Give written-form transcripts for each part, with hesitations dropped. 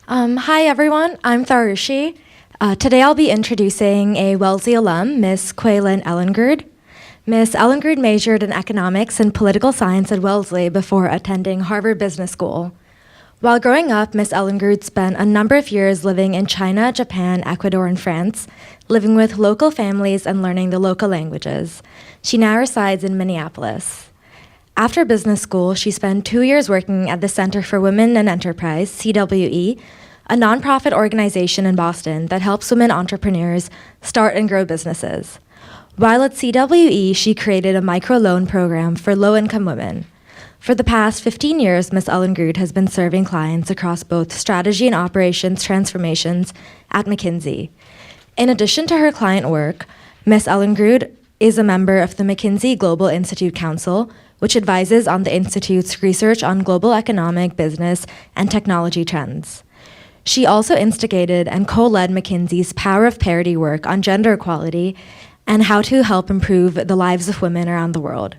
Hi everyone, I'm Tharushi. Today I'll be introducing a Wellesley alum, Miss Kweilin Ellingrud. Miss Ellingrud majored in economics and political science at Wellesley before attending Harvard Business School. While growing up, Miss Ellingrud spent a number of years living in China, Japan, Ecuador, and France, living with local families and learning the local languages. She now resides in Minneapolis. After business school, she spent 2 years working at the Center for Women and Enterprise, CWE, a nonprofit organization in Boston that helps women entrepreneurs start and grow businesses. While at CWE, she created a microloan program for low-income women. For the past 15 years, Ms. Ellingrud has been serving clients across both strategy and operations transformations at McKinsey. In addition to her client work, Ms. Ellingrud is a member of the McKinsey Global Institute Council, which advises on the Institute's research on global economic, business, and technology trends. She also instigated and co-led McKinsey's Power of Parity work on gender equality and how to help improve the lives of women around the world.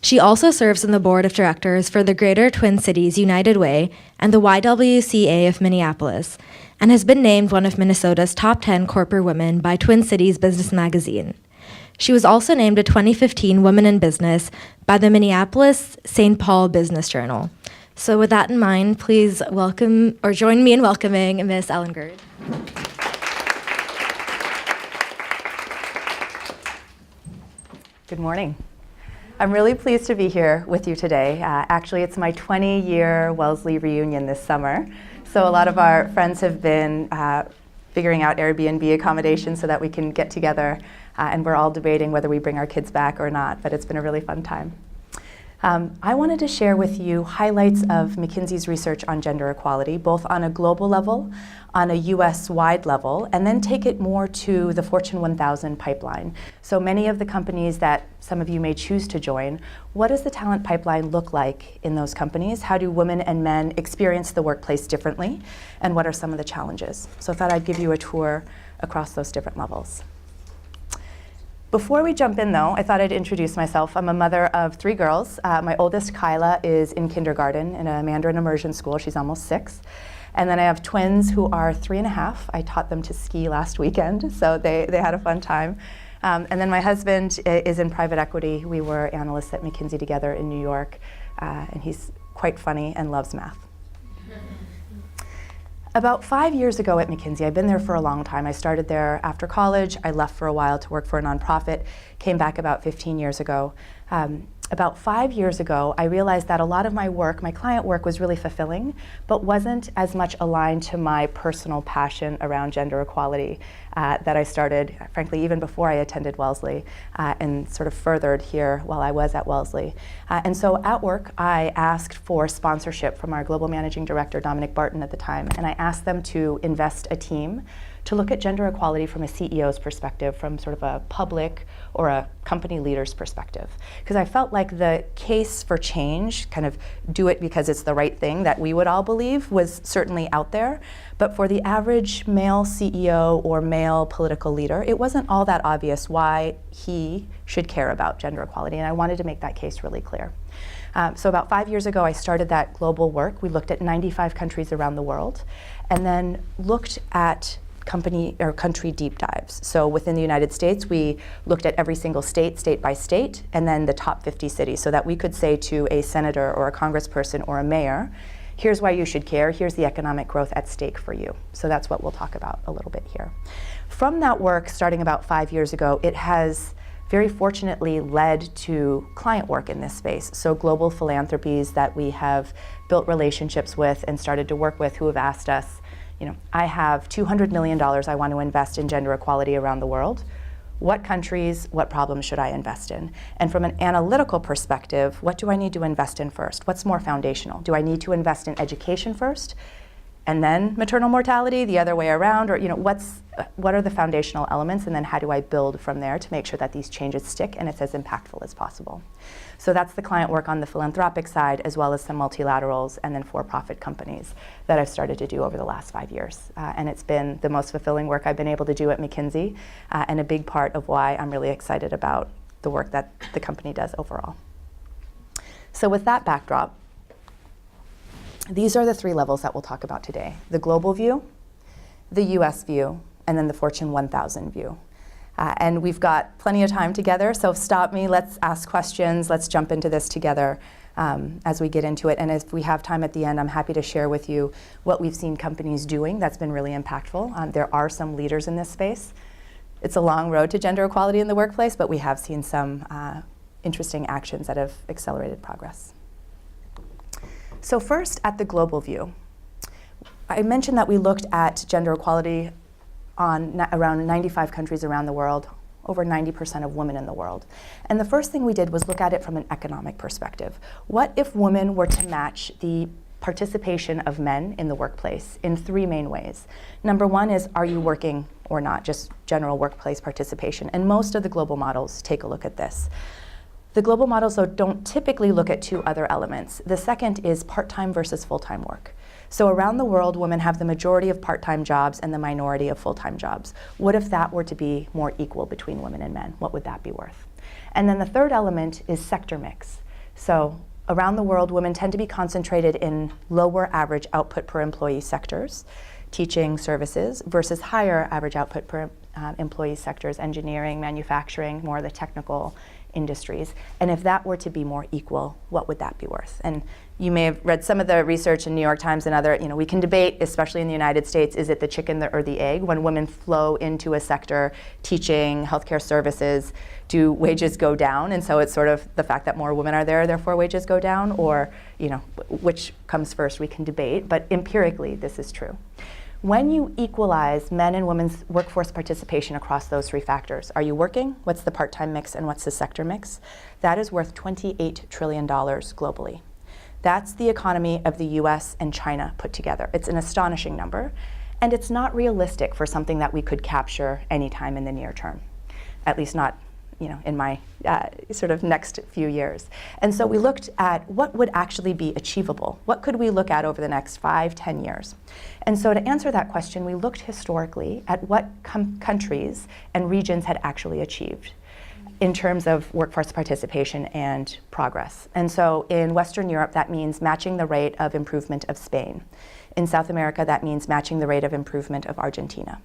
She also serves on the board of directors for the Greater Twin Cities United Way and the YWCA of Minneapolis, and has been named one of Minnesota's top 10 corporate women by Twin Cities Business Magazine. She was also named a 2015 Women in Business by the Minneapolis-St. Paul Business Journal. So with that in mind, please welcome or join me in welcoming Ms. Ellingrud. Good morning. I'm really pleased to be here with you today. Actually, it's my 20-year Wellesley reunion this summer. So a lot of our friends have been figuring out Airbnb accommodations so that we can get together, and we're all debating whether we bring our kids back or not, but it's been a really fun time. I wanted to share with you highlights of McKinsey's research on gender equality, both on a global level, on a US-wide level, and then take it more to the Fortune 1000 pipeline. So many of the companies that some of you may choose to join, what does the talent pipeline look like in those companies? How do women and men experience the workplace differently? And what are some of the challenges? So I thought I'd give you a tour across those different levels. Before we jump in, though, I thought I'd introduce myself. I'm a mother of 3 girls. My oldest, Kyla, is in kindergarten in a Mandarin immersion school. She's almost 6. And then I have twins who are 3.5. I taught them to ski last weekend, so they had a fun time. And then my husband is in private equity. We were analysts at McKinsey together in New York, and he's quite funny and loves math. About 5 years ago at McKinsey, I've been there for a long time. I started there after college. I left for a while to work for a nonprofit, came back about 15 years ago. About 5 years ago, I realized that a lot of my work, my client work, was really fulfilling, but wasn't as much aligned to my personal passion around gender equality that I started, frankly, even before I attended Wellesley, and sort of furthered here while I was at Wellesley. And so at work, I asked for sponsorship from our global managing director, Dominic Barton at the time, and I asked them to invest a team to look at gender equality from a CEO's perspective, from sort of a public or a company leader's perspective. Because I felt like the case for change, kind of do it because it's the right thing that we would all believe, was certainly out there. But for the average male CEO or male political leader, it wasn't all that obvious why he should care about gender equality, and I wanted to make that case really clear. So about 5 years ago, I started that global work. We looked at 95 countries around the world, and then looked at company or country deep dives. So within the United States, we looked at every single state, state by state, and then the top 50 cities, so that we could say to a senator or a congressperson or a mayor, here's why you should care, here's the economic growth at stake for you. So that's what we'll talk about a little bit here. From that work, starting about 5 years ago, it has very fortunately led to client work in this space. So global philanthropies that we have built relationships with and started to work with, who have asked us, I have $200 million I want to invest in gender equality around the world. What countries, what problems should I invest in? And from an analytical perspective, what do I need to invest in first? What's more foundational? Do I need to invest in education first, and then maternal mortality, the other way around? Or what are the foundational elements, and then how do I build from there to make sure that these changes stick and it's as impactful as possible? So that's the client work on the philanthropic side, as well as some multilaterals and then for-profit companies that I've started to do over the last 5 years. And it's been the most fulfilling work I've been able to do at McKinsey, and a big part of why I'm really excited about the work that the company does overall. So with that backdrop, These are the three levels that we'll talk about today: the global view, the US view, and then the Fortune 1000 view. And we've got plenty of time together, so stop me, let's ask questions, let's jump into this together as we get into it. And if we have time at the end, I'm happy to share with you what we've seen companies doing that's been really impactful. There are some leaders in this space. It's a long road to gender equality in the workplace, but we have seen some interesting actions that have accelerated progress. So first, at the global view. I mentioned that we looked at gender equality on around 95 countries around the world, over 90% of women in the world. And the first thing we did was look at it from an economic perspective. What if women were to match the participation of men in the workplace in three main ways? Number one is, are you working or not? Just general workplace participation. And most of the global models take a look at this. The global models, though, don't typically look at two other elements. The second is part-time versus full-time work. So around the world, women have the majority of part-time jobs and the minority of full-time jobs. What if that were to be more equal between women and men? What would that be worth? And then the third element is sector mix. So around the world, women tend to be concentrated in lower average output per employee sectors, teaching, services, versus higher average output per employee sectors, engineering, manufacturing, more of the technical industries. And if that were to be more equal, what would that be worth? And you may have read some of the research in New York Times and other, we can debate, especially in the United States, is it the chicken or the egg? When women flow into a sector, teaching, healthcare services, do wages go down? And so it's sort of the fact that more women are there, therefore wages go down, or, which comes first, we can debate, but empirically, this is true. When you equalize men and women's workforce participation across those three factors, are you working? What's the part-time mix and what's the sector mix? That is worth $28 trillion globally. That's the economy of the US and China put together. It's an astonishing number, and it's not realistic for something that we could capture anytime in the near term, at least not in my sort of next few years. And so we looked at what would actually be achievable. What could we look at over the next 5, 10 years? And so to answer that question, we looked historically at what countries and regions had actually achieved in terms of workforce participation and progress. And so in Western Europe, that means matching the rate of improvement of Spain. In South America, that means matching the rate of improvement of Argentina.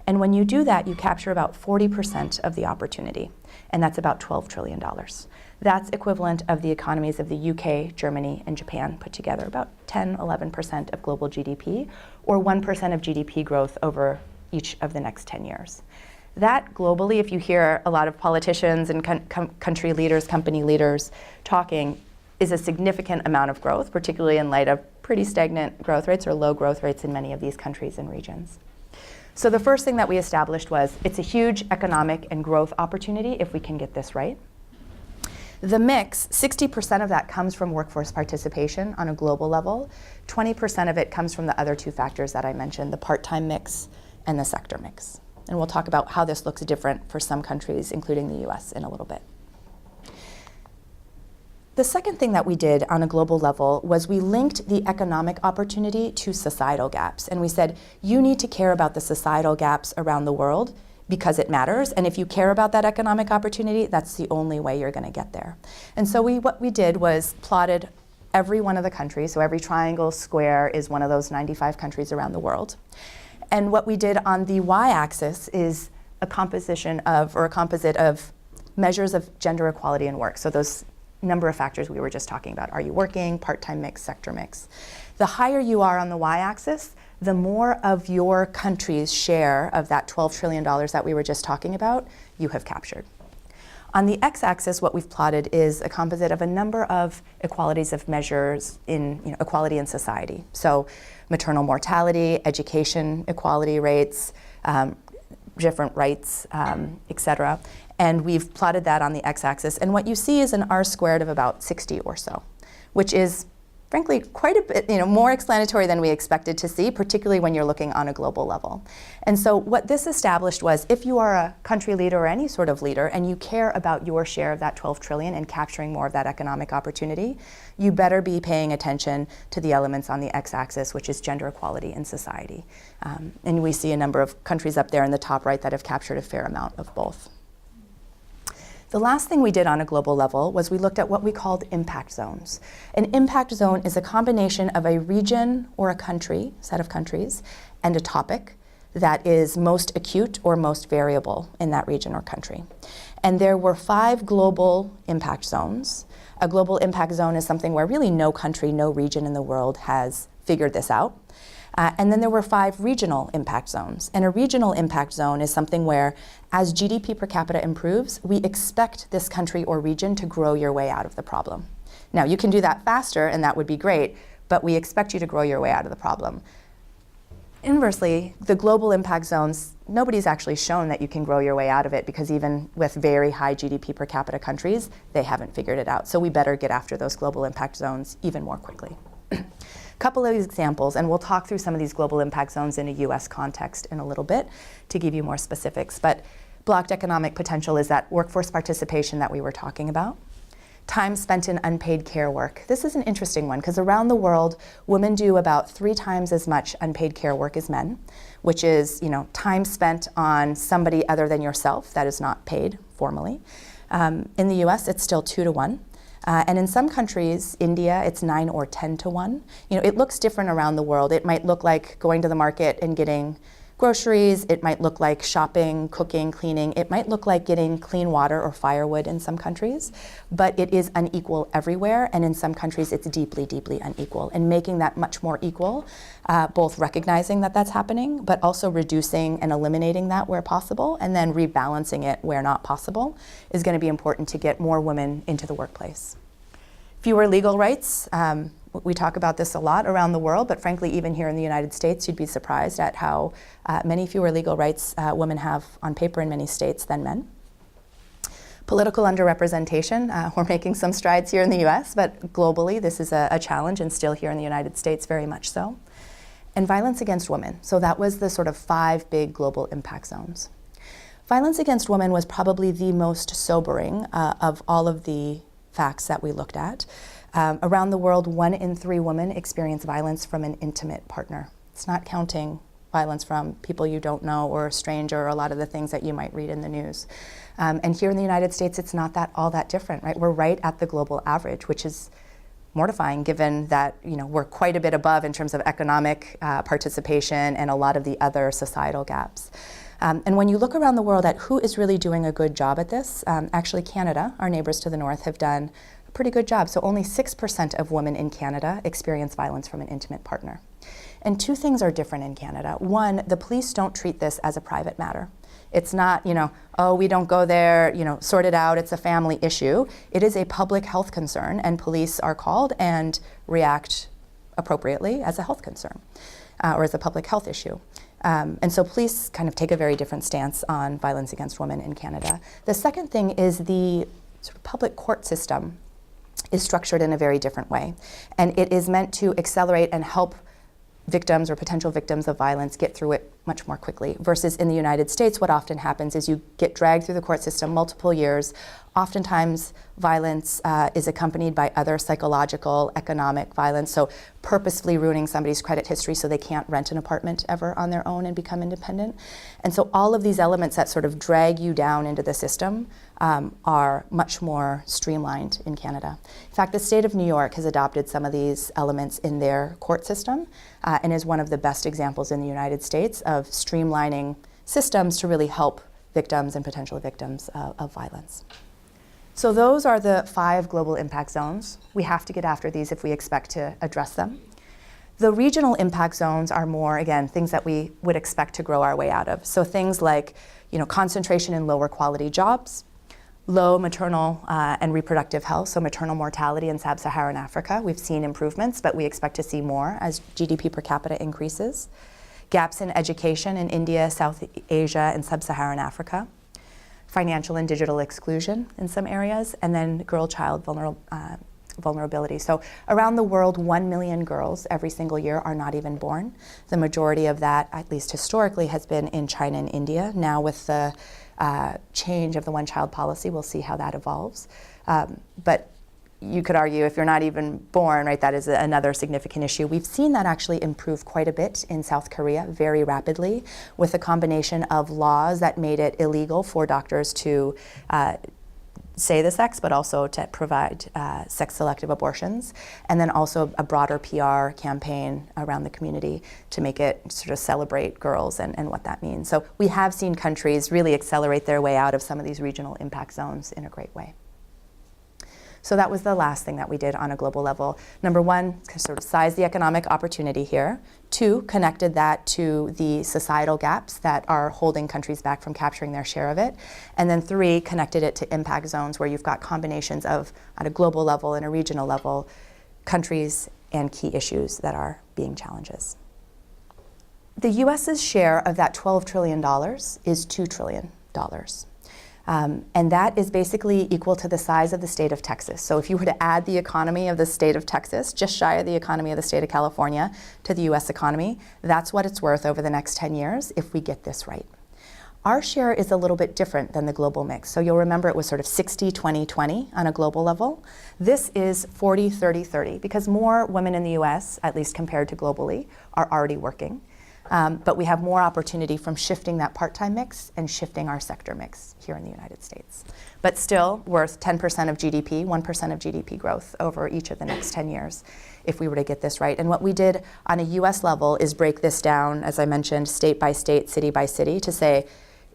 And when you do that, you capture about 40% of the opportunity, and that's about $12 trillion. That's equivalent of the economies of the UK, Germany, and Japan put together, about 10, 11% of global GDP, or 1% of GDP growth over each of the next 10 years. That globally, if you hear a lot of politicians and country leaders, company leaders talking, is a significant amount of growth, particularly in light of pretty stagnant growth rates or low growth rates in many of these countries and regions. So the first thing that we established was it's a huge economic and growth opportunity if we can get this right. The mix, 60% of that comes from workforce participation on a global level. 20% of it comes from the other two factors that I mentioned, the part-time mix and the sector mix. And we'll talk about how this looks different for some countries, including the US, in a little bit. The second thing that we did on a global level was we linked the economic opportunity to societal gaps. And we said, you need to care about the societal gaps around the world because it matters. And if you care about that economic opportunity, that's the only way you're going to get there. And so what we did was plotted every one of the countries. So every triangle, square is one of those 95 countries around the world. And what we did on the y-axis is a composite of measures of gender equality in work. So those number of factors we were just talking about. Are you working, part-time mix, sector mix? The higher you are on the y-axis, the more of your country's share of that $12 trillion that we were just talking about, you have captured. On the x-axis, what we've plotted is a composite of a number of equalities of measures in equality in society. So maternal mortality, education equality rates, different rights, et cetera. And we've plotted that on the x-axis. And what you see is an R-squared of about 60 or so, which is frankly quite a bit more explanatory than we expected to see, particularly when you're looking on a global level. And so what this established was if you are a country leader or any sort of leader and you care about your share of that 12 trillion and capturing more of that economic opportunity, you better be paying attention to the elements on the x-axis, which is gender equality in society. And we see a number of countries up there in the top right that have captured a fair amount of both. The last thing we did on a global level was we looked at what we called impact zones. An impact zone is a combination of a region or a country, set of countries, and a topic that is most acute or most variable in that region or country. And there were 5 global impact zones. A global impact zone is something where really no country, no region in the world has figured this out. And then there were 5 regional impact zones. And a regional impact zone is something where, as GDP per capita improves, we expect this country or region to grow your way out of the problem. Now, you can do that faster, and that would be great, but we expect you to grow your way out of the problem. Inversely, the global impact zones, nobody's actually shown that you can grow your way out of it, because even with very high GDP per capita countries, they haven't figured it out. So we better get after those global impact zones even more quickly. Couple of examples, and we'll talk through some of these global impact zones in a US context in a little bit to give you more specifics. But blocked economic potential is that workforce participation that we were talking about. Time spent in unpaid care work. This is an interesting one, because around the world, women do about 3 times as much unpaid care work as men, which is, time spent on somebody other than yourself that is not paid formally. In the US, it's still 2 to 1. And in some countries, India, it's 9 or 10 to 1. It looks different around the world. It might look like going to the market and getting groceries. It might look like shopping, cooking, cleaning. It might look like getting clean water or firewood in some countries. But it is unequal everywhere. And in some countries, it's deeply, deeply unequal. And making that much more equal, both recognizing that that's happening, but also reducing and eliminating that where possible, and then rebalancing it where not possible, is going to be important to get more women into the workplace. Fewer legal rights. We talk about this a lot around the world, but frankly, even here in the United States, you'd be surprised at how many fewer legal rights women have on paper in many states than men. Political underrepresentation. We're making some strides here in the US, but globally, this is a challenge, and still here in the United States, very much so. And violence against women. So that was the sort of 5 big global impact zones. Violence against women was probably the most sobering of all of the facts that we looked at. Around the world, 1 in 3 women experience violence from an intimate partner. It's not counting violence from people you don't know or a stranger or a lot of the things that you might read in the news. And here in the United States, it's not all that different, right? We're right at the global average, which is mortifying given that we're quite a bit above in terms of economic participation and a lot of the other societal gaps. And when you look around the world at who is really doing a good job at this, actually Canada, our neighbors to the north, have done a pretty good job. So only 6% of women in Canada experience violence from an intimate partner. And 2 things are different in Canada. 1, the police don't treat this as a private matter. It's not, oh, we don't go there, sort it out, it's a family issue. It is a public health concern, and police are called and react appropriately as a health concern or as a public health issue. And so police kind of take a very different stance on violence against women in Canada. The second thing is the sort of public court system is structured in a very different way. And it is meant to accelerate and help victims or potential victims of violence get through it much more quickly. Versus in the United States, what often happens is you get dragged through the court system multiple years. Oftentimes, violence is accompanied by other psychological, economic violence, so purposefully ruining somebody's credit history so they can't rent an apartment ever on their own and become independent. And so all of these elements that sort of drag you down into the system are much more streamlined in Canada. In fact, the state of New York has adopted some of these elements in their court system and is one of the best examples in the United States of streamlining systems to really help victims and potential victims of violence. So those are the 5 global impact zones. We have to get after these if we expect to address them. The regional impact zones are more, again, things that we would expect to grow our way out of. So things like, concentration in lower quality jobs, low maternal and reproductive health, so maternal mortality in sub-Saharan Africa. We've seen improvements, but we expect to see more as GDP per capita increases. Gaps in education in India, South Asia, and sub-Saharan Africa. Financial and digital exclusion in some areas, and then girl-child vulnerability. So around the world, 1 million girls every single year are not even born. The majority of that, at least historically, has been in China and India. Now with the change of the one-child policy, we'll see how that evolves. But you could argue if you're not even born, right, that is another significant issue. We've seen that actually improve quite a bit in South Korea very rapidly with a combination of laws that made it illegal for doctors to say the sex, but also to provide sex-selective abortions, and then also a broader PR campaign around the community to make it sort of celebrate girls and what that means. So we have seen countries really accelerate their way out of some of these regional impact zones in a great way. So that was the last thing that we did on a global level. Number one, sort of size the economic opportunity here. Two, connected that to the societal gaps that are holding countries back from capturing their share of it. And then three, connected it to impact zones where you've got combinations of, at a global level and a regional level, countries and key issues that are being challenges. The US's share of that $12 trillion is $2 trillion. And that is basically equal to the size of the state of Texas. So if you were to add the economy of the state of Texas, just shy of the economy of the state of California, to the US economy, that's what it's worth over the next 10 years if we get this right. Our share is a little bit different than the global mix. So you'll remember it was sort of 60-20-20 on a global level. This is 40-30-30 because more women in the US, at least compared to globally, are already working. But we have more opportunity from shifting that part-time mix and shifting our sector mix here in the United States. But still worth 10% of GDP, 1% of GDP growth over each of the next 10 years if we were to get this right. And what we did on a US level is break this down, as I mentioned, state by state, city by city, to say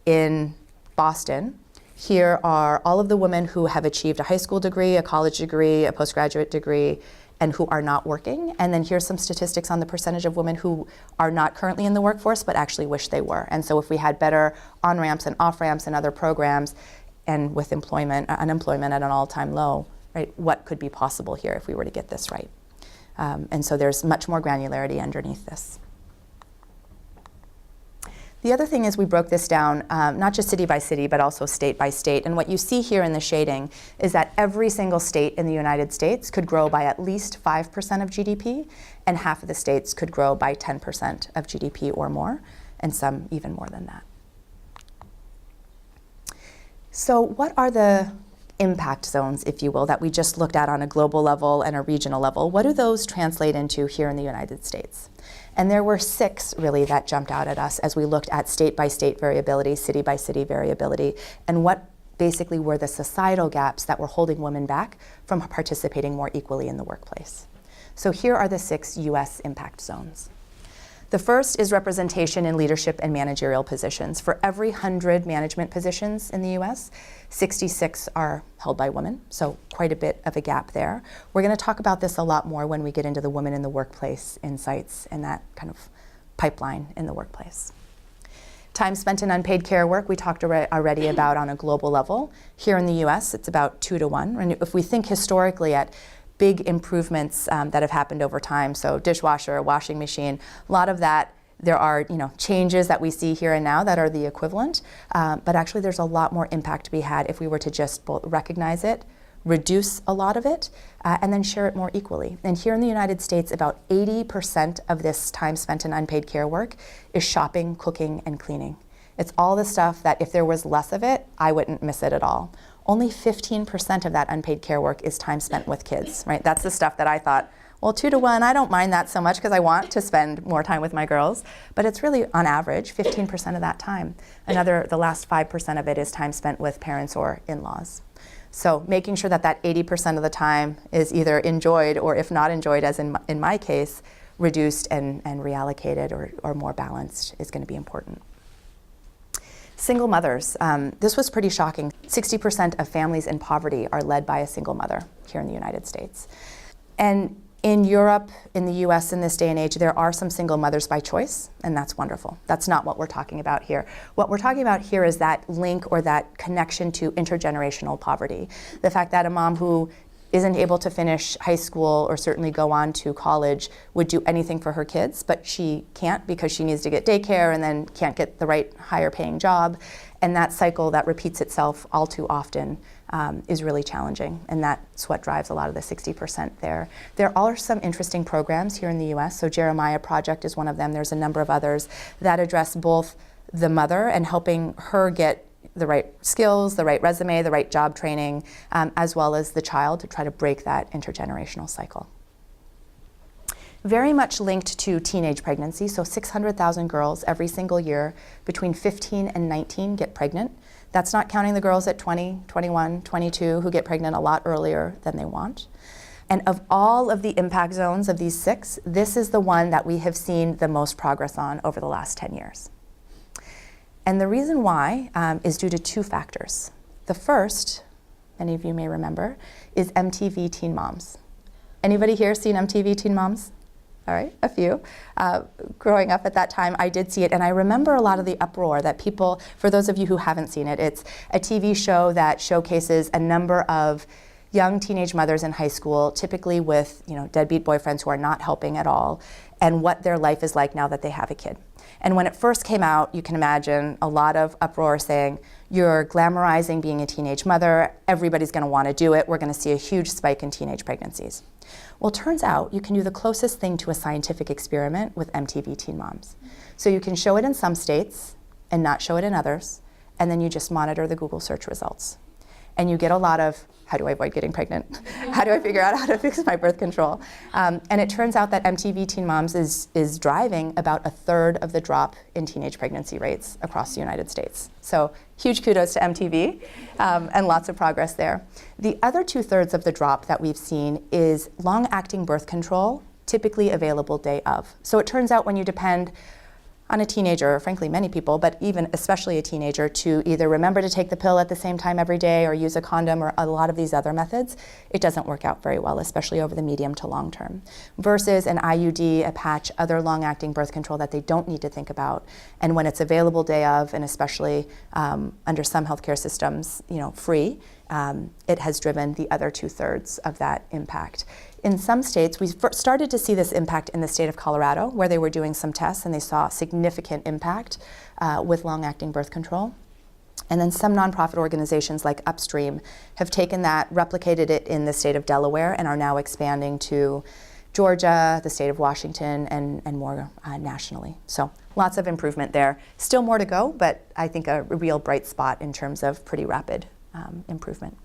in Boston, here are all of the women who have achieved a high school degree, a college degree, a postgraduate degree, and who are not working. And then here's some statistics on the percentage of women who are not currently in the workforce but actually wish they were. And so if we had better on-ramps and off-ramps and other programs, and with unemployment at an all-time low, right, what could be possible here if we were to get this right? And so there's much more granularity underneath this. The other thing is we broke this down, not just city by city, but also state by state. And what you see here in the shading is that every single state in the United States could grow by at least 5% of GDP, and half of the states could grow by 10% of GDP or more, and some even more than that. So what are the impact zones, if you will, that we just looked at on a global level and a regional level? What do those translate into here in the United States? And there were 6 really that jumped out at us as we looked at state by state variability, city by city variability, and what basically were the societal gaps that were holding women back from participating more equally in the workplace. So here are the 6 US impact zones. The first is representation in leadership and managerial positions. For every 100 management positions in the US, 66 are held by women, so quite a bit of a gap there. We're going to talk about this a lot more when we get into the women in the workplace insights and that kind of pipeline in the workplace. Time spent in unpaid care work, we talked already about on a global level. Here in the US, it's about 2 to 1. And if we think historically at big improvements that have happened over time, so dishwasher, washing machine, a lot of that, there are changes that we see here and now that are the equivalent, but actually there's a lot more impact to be had if we were to just both recognize it, reduce a lot of it, and then share it more equally. And here in the United States, about 80% of this time spent in unpaid care work is shopping, cooking, and cleaning. It's all the stuff that if there was less of it, I wouldn't miss it at all. Only 15% of that unpaid care work is time spent with kids, right? That's the stuff that I thought, well, 2 to 1, I don't mind that so much because I want to spend more time with my girls. But it's really, on average, 15% of that time. The last 5% of it is time spent with parents or in-laws. So making sure that that 80% of the time is either enjoyed or, if not enjoyed, as in my case, reduced and reallocated or more balanced is going to be important. Single mothers. This was pretty shocking. 60% of families in poverty are led by a single mother here in the United States. And in Europe, in the US in this day and age, there are some single mothers by choice, and that's wonderful. That's not what we're talking about here. What we're talking about here is that link or that connection to intergenerational poverty. The fact that a mom who isn't able to finish high school or certainly go on to college would do anything for her kids, but she can't because she needs to get daycare and then can't get the right higher paying job. And that cycle that repeats itself all too often is really challenging, and that's what drives a lot of the 60% there. There are some interesting programs here in the US, so Jeremiah Project is one of them. There's a number of others that address both the mother and helping her get the right skills, the right resume, the right job training, as well as the child to try to break that intergenerational cycle. very much linked to teenage pregnancy. So 600,000 girls every single year between 15 and 19 get pregnant. That's not counting the girls at 20, 21, 22 who get pregnant a lot earlier than they want. And of all of the impact zones of these 6, this is the one that we have seen the most progress on over the last 10 years. And the reason why is due to 2 factors. The first, many of you may remember, is MTV Teen Moms. Anybody here seen MTV Teen Moms? All right, a few. Growing up at that time, I did see it, and I remember a lot of the uproar that people, for those of you who haven't seen it, it's a TV show that showcases a number of young teenage mothers in high school, typically with deadbeat boyfriends who are not helping at all, and what their life is like now that they have a kid. And when it first came out, you can imagine a lot of uproar saying, you're glamorizing being a teenage mother, everybody's gonna wanna do it, we're gonna see a huge spike in teenage pregnancies. Well, it turns out you can do the closest thing to a scientific experiment with MTV Teen Moms. So you can show it in some states and not show it in others, and then you just monitor the Google search results. And you get a lot of, how do I avoid getting pregnant? How do I figure out how to fix my birth control? And it turns out that MTV Teen Moms is driving about 1/3 of the drop in teenage pregnancy rates across the United States. So huge kudos to MTV and lots of progress there. The other 2/3 of the drop that we've seen is long-acting birth control, typically available day of. So it turns out when you depend on a teenager, or frankly many people, but even especially a teenager, to either remember to take the pill at the same time every day or use a condom or a lot of these other methods, it doesn't work out very well, especially over the medium to long term. Versus an IUD, a patch, other long-acting birth control that they don't need to think about. And when it's available day of, and especially under some healthcare systems, free, it has driven the other 2/3 of that impact. In some states, we started to see this impact in the state of Colorado, where they were doing some tests and they saw significant impact with long-acting birth control. And then some nonprofit organizations like Upstream have taken that, replicated it in the state of Delaware, and are now expanding to Georgia, the state of Washington, and more nationally. So lots of improvement there. Still more to go, but I think a real bright spot in terms of pretty rapid improvement.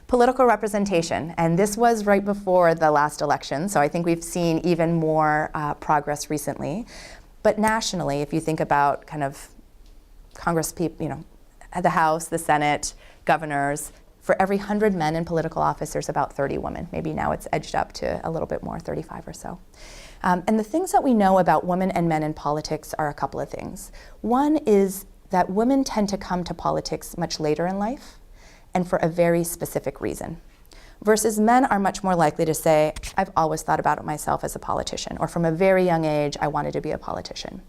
Political representation, and this was right before the last election, so I think we've seen even more progress recently. But nationally, if you think about kind of Congress people, the House, the Senate, governors, for every 100 men in political office, there's about 30 women. Maybe now it's edged up to a little bit more, 35 or so. And the things that we know about women and men in politics are a couple of things. One is that women tend to come to politics much later in life, and for a very specific reason. Versus men are much more likely to say, I've always thought about it myself as a politician, or from a very young age, I wanted to be a politician.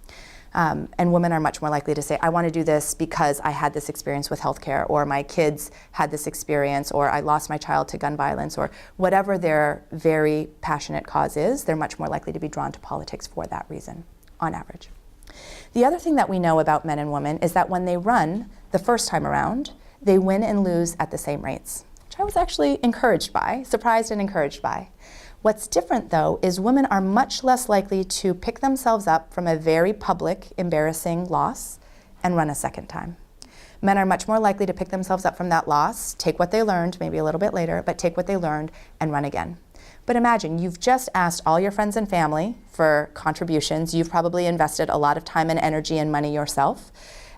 And women are much more likely to say, I want to do this because I had this experience with healthcare, or my kids had this experience, or I lost my child to gun violence, or whatever their very passionate cause is, they're much more likely to be drawn to politics for that reason, on average. The other thing that we know about men and women is that when they run the first time around, they win and lose at the same rates, which I was actually encouraged by, surprised and encouraged by. What's different, though, is women are much less likely to pick themselves up from a very public, embarrassing loss and run a second time. Men are much more likely to pick themselves up from that loss, take what they learned, maybe a little bit later, but take what they learned and run again. But imagine, you've just asked all your friends and family for contributions. You've probably invested a lot of time and energy and money yourself.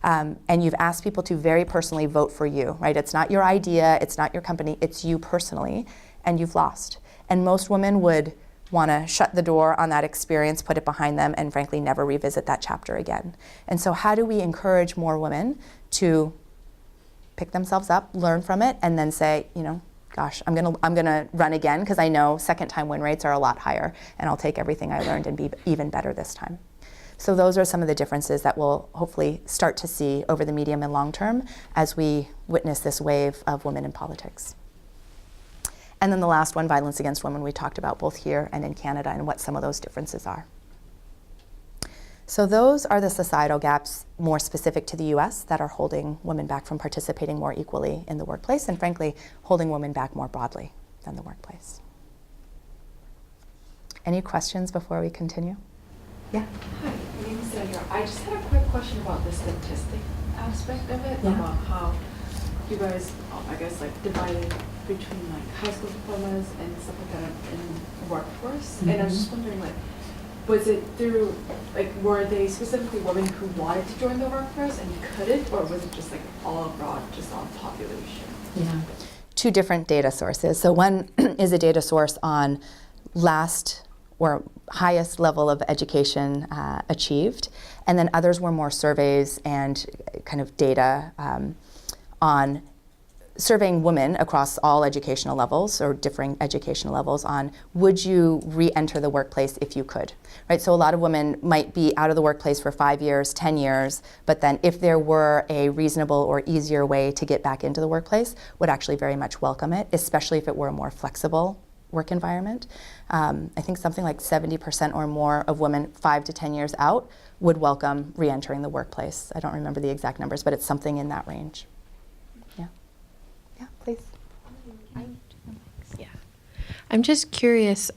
And you've asked people to very personally vote for you, right? It's not your idea, it's not your company, it's you personally, and you've lost. And most women would want to shut the door on that experience, put it behind them, and frankly never revisit that chapter again. And so how do we encourage more women to pick themselves up, learn from it, and then say, gosh, I'm gonna run again, because I know second time win rates are a lot higher, and I'll take everything I learned and be even better this time. So those are some of the differences that we'll hopefully start to see over the medium and long term as we witness this wave of women in politics. And then the last one, violence against women, we talked about both here and in Canada, and what some of those differences are. So those are the societal gaps more specific to the US that are holding women back from participating more equally in the workplace, and frankly, holding women back more broadly than the workplace. Any questions before we continue? Yeah? Hi, my name is Sandra. I just had a quick question about the statistic aspect of it, about how you guys, divided between high school diplomas and stuff like that in the workforce. workforce. And I was just wondering, like, was it through, like, were they specifically women who wanted to join the workforce and couldn't, or was it just like all abroad, just on population? Yeah. Two different data sources. So one is a data source on last or highest level of education achieved, and then others were more surveys and kind of data on surveying women across all educational levels or differing educational levels on would you re-enter the workplace if you could, right? So a lot of women might be out of the workplace for 5 years, 10 years, but then if there were a reasonable or easier way to get back into the workplace, would actually very much welcome it, especially if it were a more flexible work environment. I think something like 70% or more of women 5 to 10 years out would welcome re-entering the workplace. I don't remember the exact numbers, but it's something in that range. Yeah, please. Yeah. I'm just curious,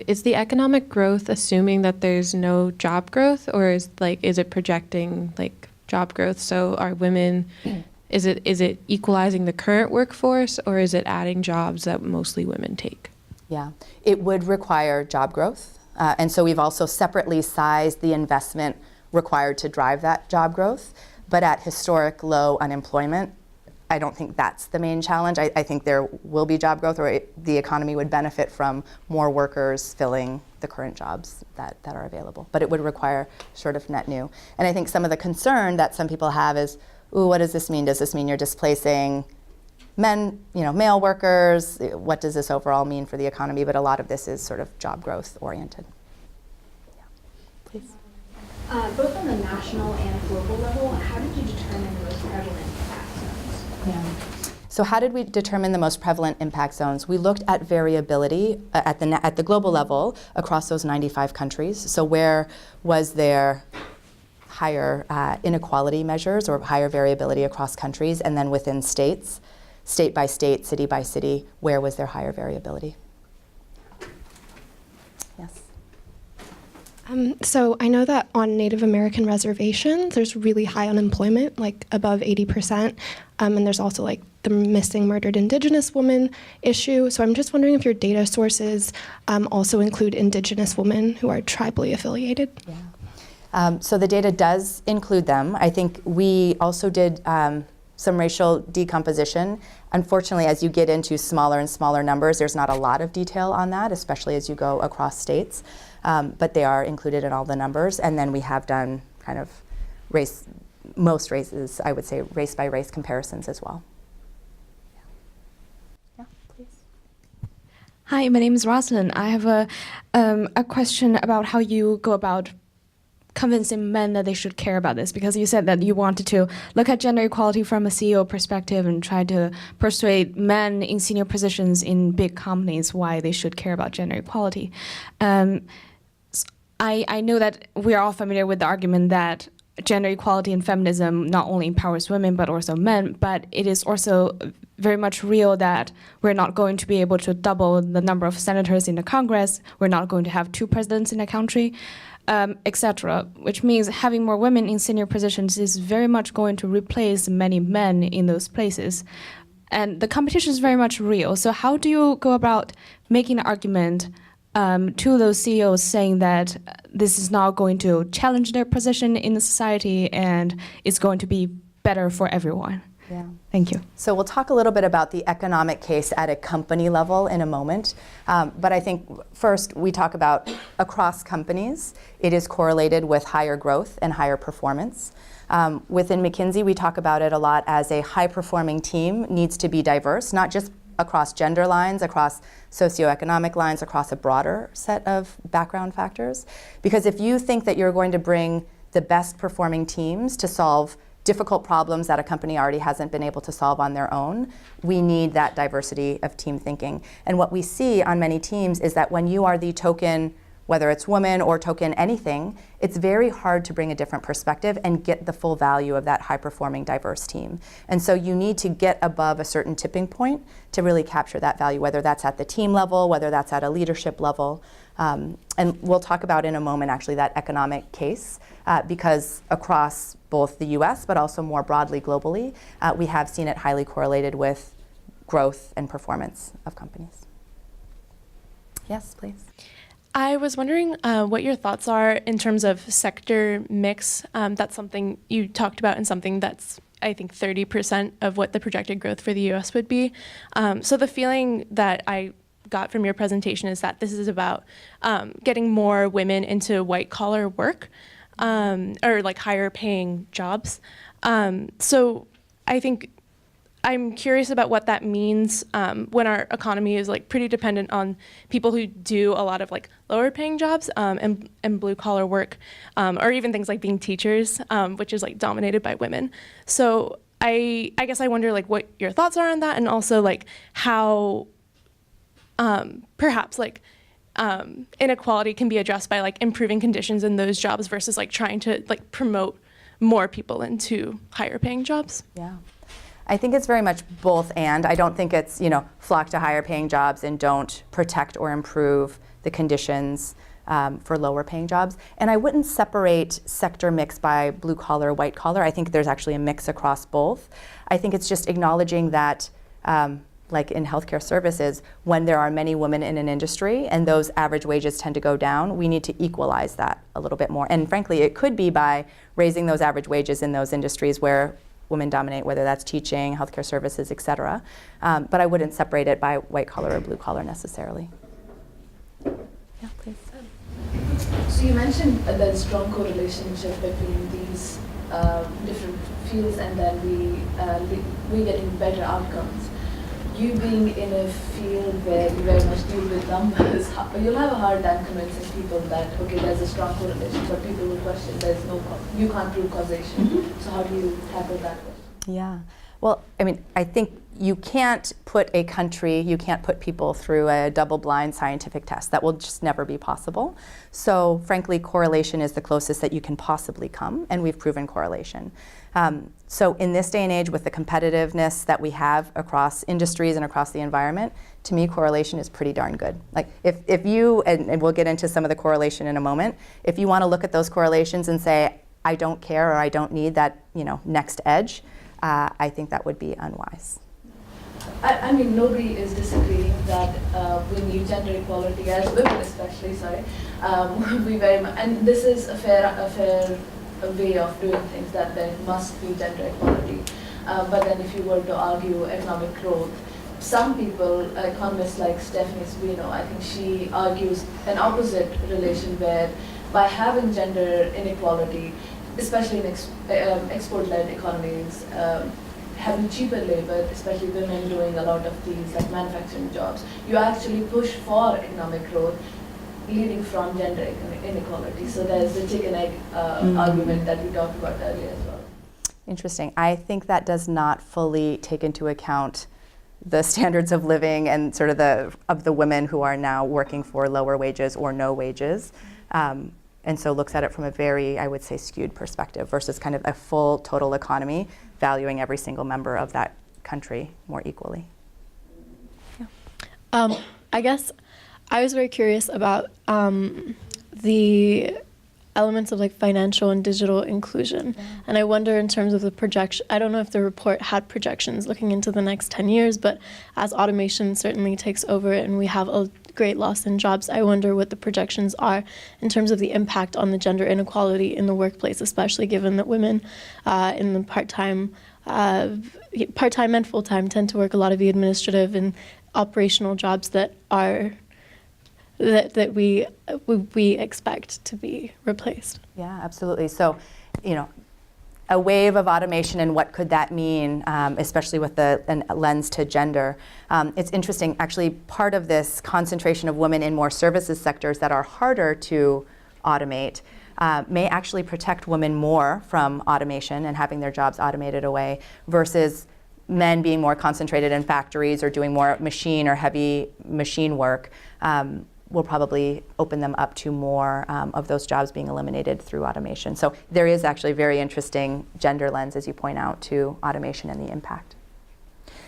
is the economic growth assuming that there's no job growth, or is it projecting like job growth? So are women, is it equalizing the current workforce, or is it adding jobs that mostly women take? Yeah, it would require job growth. And so we've also separately sized the investment required to drive that job growth. But at historic low unemployment, I don't think that's the main challenge. I think there will be job growth, or the economy would benefit from more workers filling the current jobs that are available. But it would require sort of net new. And I think some of the concern that some people have is, ooh, what does this mean? Does this mean you're displacing men, male workers? What does this overall mean for the economy? But a lot of this is sort of job growth oriented. Yeah, please. Both on the national and global level, how did you determine the most prevalent impact zones? Yeah. So how did we determine the most prevalent impact zones? We looked at variability at the global level across those 95 countries. So where was there higher inequality measures or higher variability across countries, and then within states, state by state, city by city, where was there higher variability? Yes. So I know that on Native American reservations, there's really high unemployment, like above 80%. And there's also like the missing murdered Indigenous woman issue. So I'm just wondering if your data sources also include Indigenous women who are tribally affiliated. Yeah. So the data does include them. I think we also did some racial decomposition. Unfortunately, as you get into smaller and smaller numbers, there's not a lot of detail on that, especially as you go across states. But they are included in all the numbers. And then we have done kind of most races, I would say, race by race comparisons as well. Yeah, please. Hi, my name is Roslyn. I have a question about how you go about convincing men that they should care about this, because you said that you wanted to look at gender equality from a CEO perspective and try to persuade men in senior positions in big companies why they should care about gender equality. I know that we are all familiar with the argument that gender equality and feminism not only empowers women but also men, but it is also very much real that we're not going to be able to double the number of senators in the Congress, we're not going to have 2 presidents in a country, etc., which means having more women in senior positions is very much going to replace many men in those places. And the competition is very much real. So how do you go about making an argument to those CEOs saying that this is not going to challenge their position in the society and it's going to be better for everyone? Yeah. Thank you. So we'll talk a little bit about the economic case at a company level in a moment. But I think first we talk about across companies, it is correlated with higher growth and higher performance. Within McKinsey, we talk about it a lot as a high-performing team needs to be diverse, not just across gender lines, across socioeconomic lines, across a broader set of background factors. Because if you think that you're going to bring the best performing teams to solve difficult problems that a company already hasn't been able to solve on their own, we need that diversity of team thinking. And what we see on many teams is that when you are the token, whether it's woman or token anything, it's very hard to bring a different perspective and get the full value of that high-performing, diverse team. And so you need to get above a certain tipping point to really capture that value, whether that's at the team level, whether that's at a leadership level. And we'll talk about in a moment, actually, that economic case, because across both the US, but also more broadly globally, we have seen it highly correlated with growth and performance of companies. Yes, please. I was wondering what your thoughts are in terms of sector mix. That's something you talked about and something that's, I think, 30% of what the projected growth for the U.S. would be. So the feeling that I got from your presentation is that this is about getting more women into white-collar work or like higher-paying jobs. So I think I'm curious about what that means when our economy is like pretty dependent on people who do a lot of like lower paying jobs and blue collar work, or even things like being teachers, which is like dominated by women. So I guess I wonder like what your thoughts are on that, and also like how perhaps like inequality can be addressed by like improving conditions in those jobs versus like trying to like promote more people into higher paying jobs. Yeah. I think it's very much both and. I don't think it's, flock to higher paying jobs and don't protect or improve the conditions for lower paying jobs. And I wouldn't separate sector mix by blue collar, white collar. I think there's actually a mix across both. I think it's just acknowledging that, like in healthcare services, when there are many women in an industry and those average wages tend to go down, we need to equalize that a little bit more. And frankly, it could be by raising those average wages in those industries where women dominate, whether that's teaching, healthcare services, et cetera. But I wouldn't separate it by white collar or blue collar necessarily. Yeah, please. So you mentioned there's a strong correlation between these different fields, and then we getting better outcomes. You being in a field where you very much deal with numbers, you'll have a hard time convincing people that, okay, there's a strong correlation, but people will question you can't prove causation. Mm-hmm. So how do you tackle that question? Yeah. Well, I think you can't put people through a double-blind scientific test. That will just never be possible. So frankly, correlation is the closest that you can possibly come, and we've proven correlation. So in this day and age, with the competitiveness that we have across industries and across the environment, to me, correlation is pretty darn good. Like if you, and we'll get into some of the correlation in a moment, if you want to look at those correlations and say, I don't care or I don't need that, next edge, I think that would be unwise. I mean, nobody is disagreeing that we need gender equality as women, especially. We very much, and this is a fair way of doing things, that there must be gender equality. But then, if you were to argue economic growth, some people, economists like Stephanie Spino, I think she argues an opposite relation where by having gender inequality, especially in export-led economies, having cheaper labor, especially women doing a lot of these like manufacturing jobs, you actually push for economic growth, leading from gender inequality. So there's the chicken-egg argument that we talked about earlier as well. Interesting. I think that does not fully take into account the standards of living and sort of the women who are now working for lower wages or no wages. And so looks at it from a very, I would say, skewed perspective versus kind of a full total economy, valuing every single member of that country more equally. Yeah. I guess I was very curious about the elements of like financial and digital inclusion. Yeah. And I wonder in terms of the projection, I don't know if the report had projections looking into the next 10 years, but as automation certainly takes over and we have a great loss in jobs, I wonder what the projections are in terms of the impact on the gender inequality in the workplace, especially given that women in the part-time and full-time tend to work a lot of the administrative and operational jobs that are that we expect to be replaced. Yeah, absolutely. So, a wave of automation and what could that mean, especially with a lens to gender. It's interesting, actually, part of this concentration of women in more services sectors that are harder to automate may actually protect women more from automation and having their jobs automated away versus men being more concentrated in factories or doing more machine or heavy machine work. Will probably open them up to more of those jobs being eliminated through automation. So there is actually a very interesting gender lens, as you point out, to automation and the impact.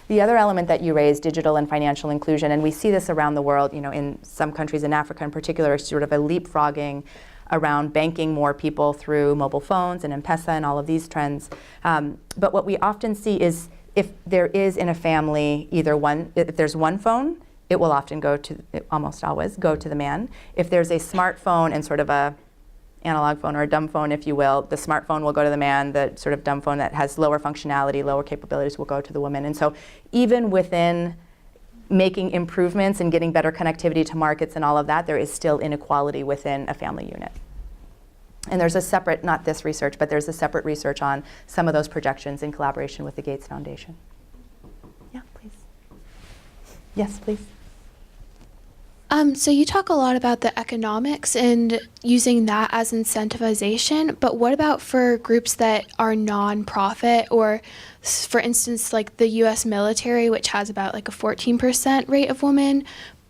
The other element that you raised, digital and financial inclusion, and we see this around the world, in some countries in Africa in particular, sort of a leapfrogging around banking more people through mobile phones and M-Pesa and all of these trends. But what we often see is if there is in a family if there's one phone, it will often go to, it almost always, go to the man. If there's a smartphone and sort of a analog phone or a dumb phone, if you will, the smartphone will go to the man, the sort of dumb phone that has lower functionality, lower capabilities will go to the woman. And so even within making improvements and getting better connectivity to markets and all of that, there is still inequality within a family unit. And there's a separate, not this research, but there's a separate research on some of those projections in collaboration with the Gates Foundation. Yeah, please. Yes, please. So you talk a lot about the economics and using that as incentivization, but what about for groups that are non-profit, or for instance, like the US military, which has about like a 14% rate of women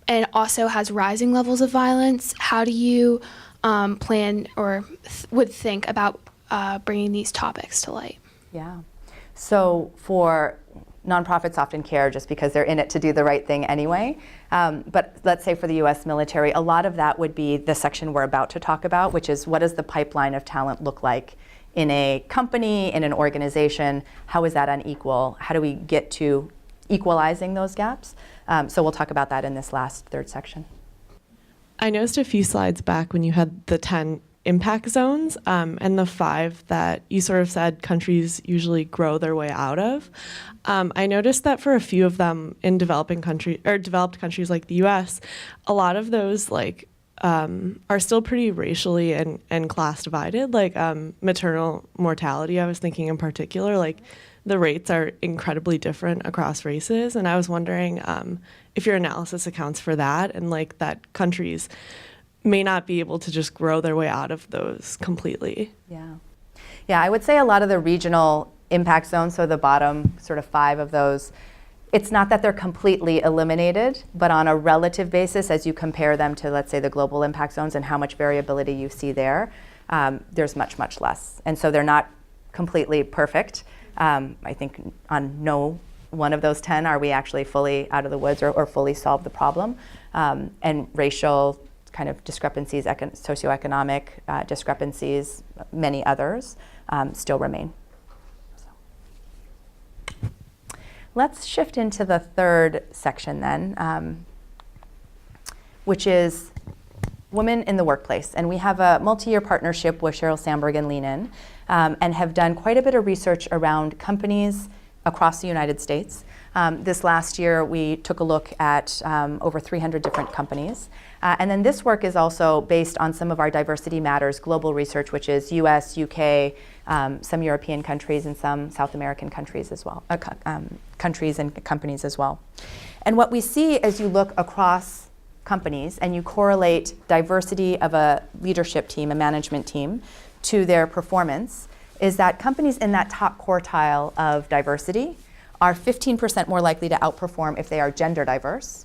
and also has rising levels of violence? How do you plan or would think about bringing these topics to light? Yeah. So for nonprofits often care just because they're in it to do the right thing anyway. But let's say for the US military, a lot of that would be the section we're about to talk about, which is what does the pipeline of talent look like in a company, in an organization? How is that unequal? How do we get to equalizing those gaps? So we'll talk about that in this last third section. I noticed a few slides back when you had the 10 impact zones and the 5 that you sort of said countries usually grow their way out of. I noticed that for a few of them in developed countries like the US, a lot of those are still pretty racially and class divided, like maternal mortality. I was thinking in particular, like the rates are incredibly different across races. And I was wondering if your analysis accounts for that, and like that countries may not be able to just grow their way out of those completely. Yeah, I would say a lot of the regional impact zones, so the bottom sort of 5 of those, it's not that they're completely eliminated, but on a relative basis, as you compare them to, let's say, the global impact zones and how much variability you see there, there's much, much less. And so they're not completely perfect. I think on no one of those 10 are we actually fully out of the woods or fully solved the problem. And racial kind of discrepancies, socioeconomic discrepancies, many others still remain. So. Let's shift into the third section then, which is women in the workplace. And we have a multi-year partnership with Sheryl Sandberg and Lean In, and have done quite a bit of research around companies across the United States. This last year, we took a look at over 300 different companies. And then this work is also based on some of our Diversity Matters global research, which is US, UK, some European countries, and some South American countries as well, countries and companies as well. And what we see as you look across companies and you correlate diversity of a leadership team, a management team, to their performance, is that companies in that top quartile of diversity are 15% more likely to outperform if they are gender diverse,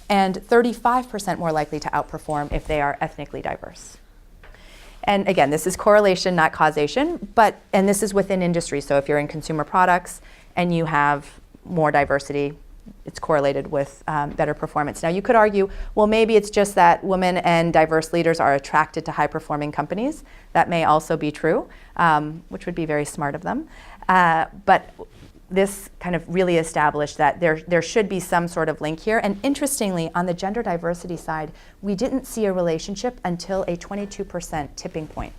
and 35% more likely to outperform if they are ethnically diverse. And again, this is correlation, not causation, and this is within industry. So if you're in consumer products and you have more diversity, it's correlated with better performance. Now you could argue, well, maybe it's just that women and diverse leaders are attracted to high-performing companies. That may also be true, which would be very smart of them. But this kind of really established that there should be some sort of link here. And interestingly, on the gender diversity side, we didn't see a relationship until a 22% tipping point.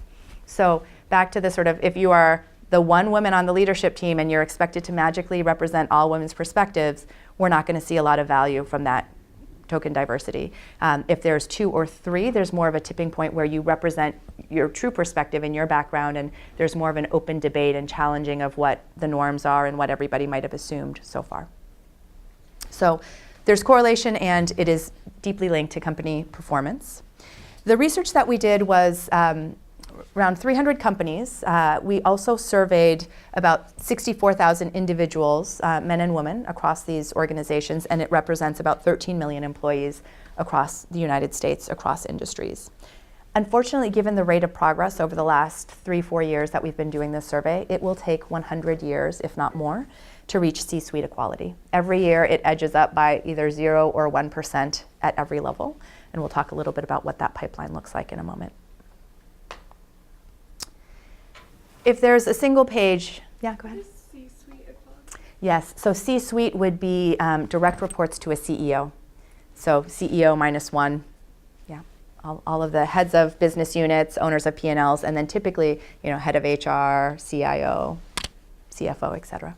So back to the sort of, if you are the one woman on the leadership team and you're expected to magically represent all women's perspectives, we're not going to see a lot of value from that token diversity. If there's 2 or 3, there's more of a tipping point where you represent your true perspective and your background, and there's more of an open debate and challenging of what the norms are and what everybody might have assumed so far. So there's correlation, and it is deeply linked to company performance. The research that we did was around 300 companies. We also surveyed about 64,000 individuals, men and women, across these organizations, and it represents about 13 million employees across the United States, across industries. Unfortunately, given the rate of progress over the last 3-4 years that we've been doing this survey, it will take 100 years, if not more, to reach C-suite equality. Every year it edges up by either 0 or 1% at every level, and we'll talk a little bit about what that pipeline looks like in a moment. If there's a single page, yeah, go ahead. C-suite equality? Yes, so C-suite would be direct reports to a CEO. So CEO -1, yeah, all of the heads of business units, owners of P&Ls, and then typically, head of HR, CIO, CFO, et cetera.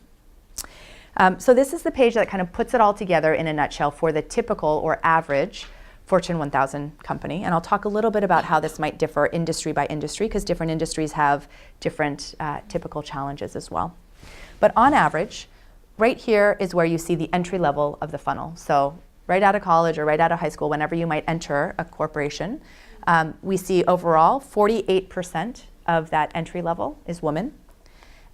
So this is the page that kind of puts it all together in a nutshell for the typical or average Fortune 1000 company. And I'll talk a little bit about how this might differ industry by industry, because different industries have different typical challenges as well. But on average, right here is where you see the entry level of the funnel. So right out of college or right out of high school, whenever you might enter a corporation, we see overall 48% of that entry level is women.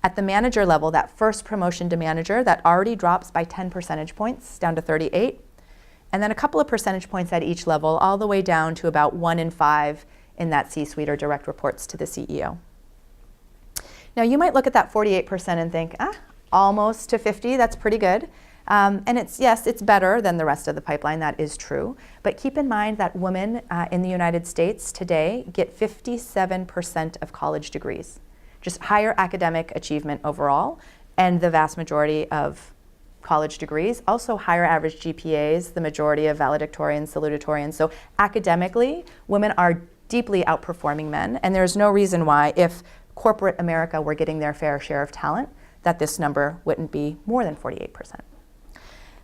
At the manager level, that first promotion to manager, that already drops by 10 percentage points down to 38. And then a couple of percentage points at each level, all the way down to about 1 in 5 in that C-suite or direct reports to the CEO. Now you might look at that 48% and think, almost to 50, that's pretty good. And it's better than the rest of the pipeline, that is true. But keep in mind that women in the United States today get 57% of college degrees, just higher academic achievement overall, and the vast majority of college degrees, also higher average GPAs, the majority of valedictorians, salutatorians. So academically, women are deeply outperforming men, and there's no reason why, if corporate America were getting their fair share of talent, that this number wouldn't be more than 48%.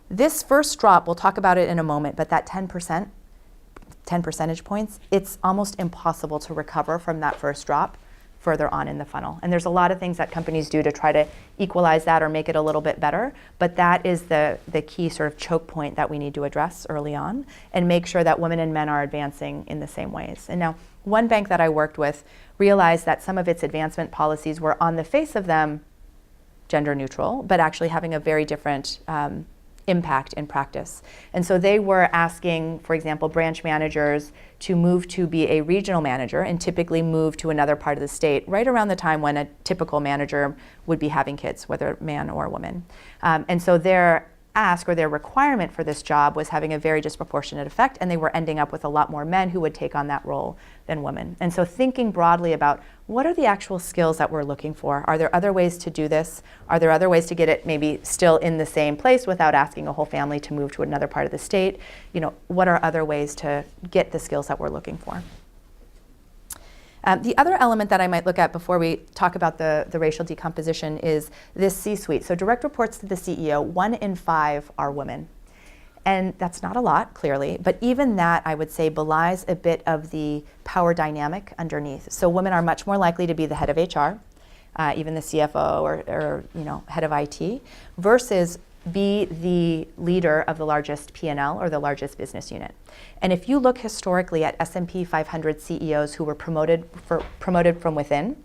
This first drop, we'll talk about it in a moment, but that 10 percentage points, it's almost impossible to recover from that first drop further on in the funnel. And there's a lot of things that companies do to try to equalize that or make it a little bit better, but that is the key sort of choke point that we need to address early on and make sure that women and men are advancing in the same ways. And now, one bank that I worked with realized that some of its advancement policies were on the face of them gender neutral, but actually having a very different impact in practice. And so they were asking, for example, branch managers to move to be a regional manager and typically move to another part of the state right around the time when a typical manager would be having kids, whether man or woman. And so their ask or their requirement for this job was having a very disproportionate effect, and they were ending up with a lot more men who would take on that role than women. And so thinking broadly about what are the actual skills that we're looking for? Are there other ways to do this? Are there other ways to get it maybe still in the same place without asking a whole family to move to another part of the state? What are other ways to get the skills that we're looking for? The other element that I might look at before we talk about the racial decomposition is this C-suite. So direct reports to the CEO, 1 in 5 are women. And that's not a lot, clearly, but even that, I would say, belies a bit of the power dynamic underneath. So women are much more likely to be the head of HR, even the CFO or head of IT, versus be the leader of the largest P&L or the largest business unit. And if you look historically at S&P 500 CEOs who were promoted from within,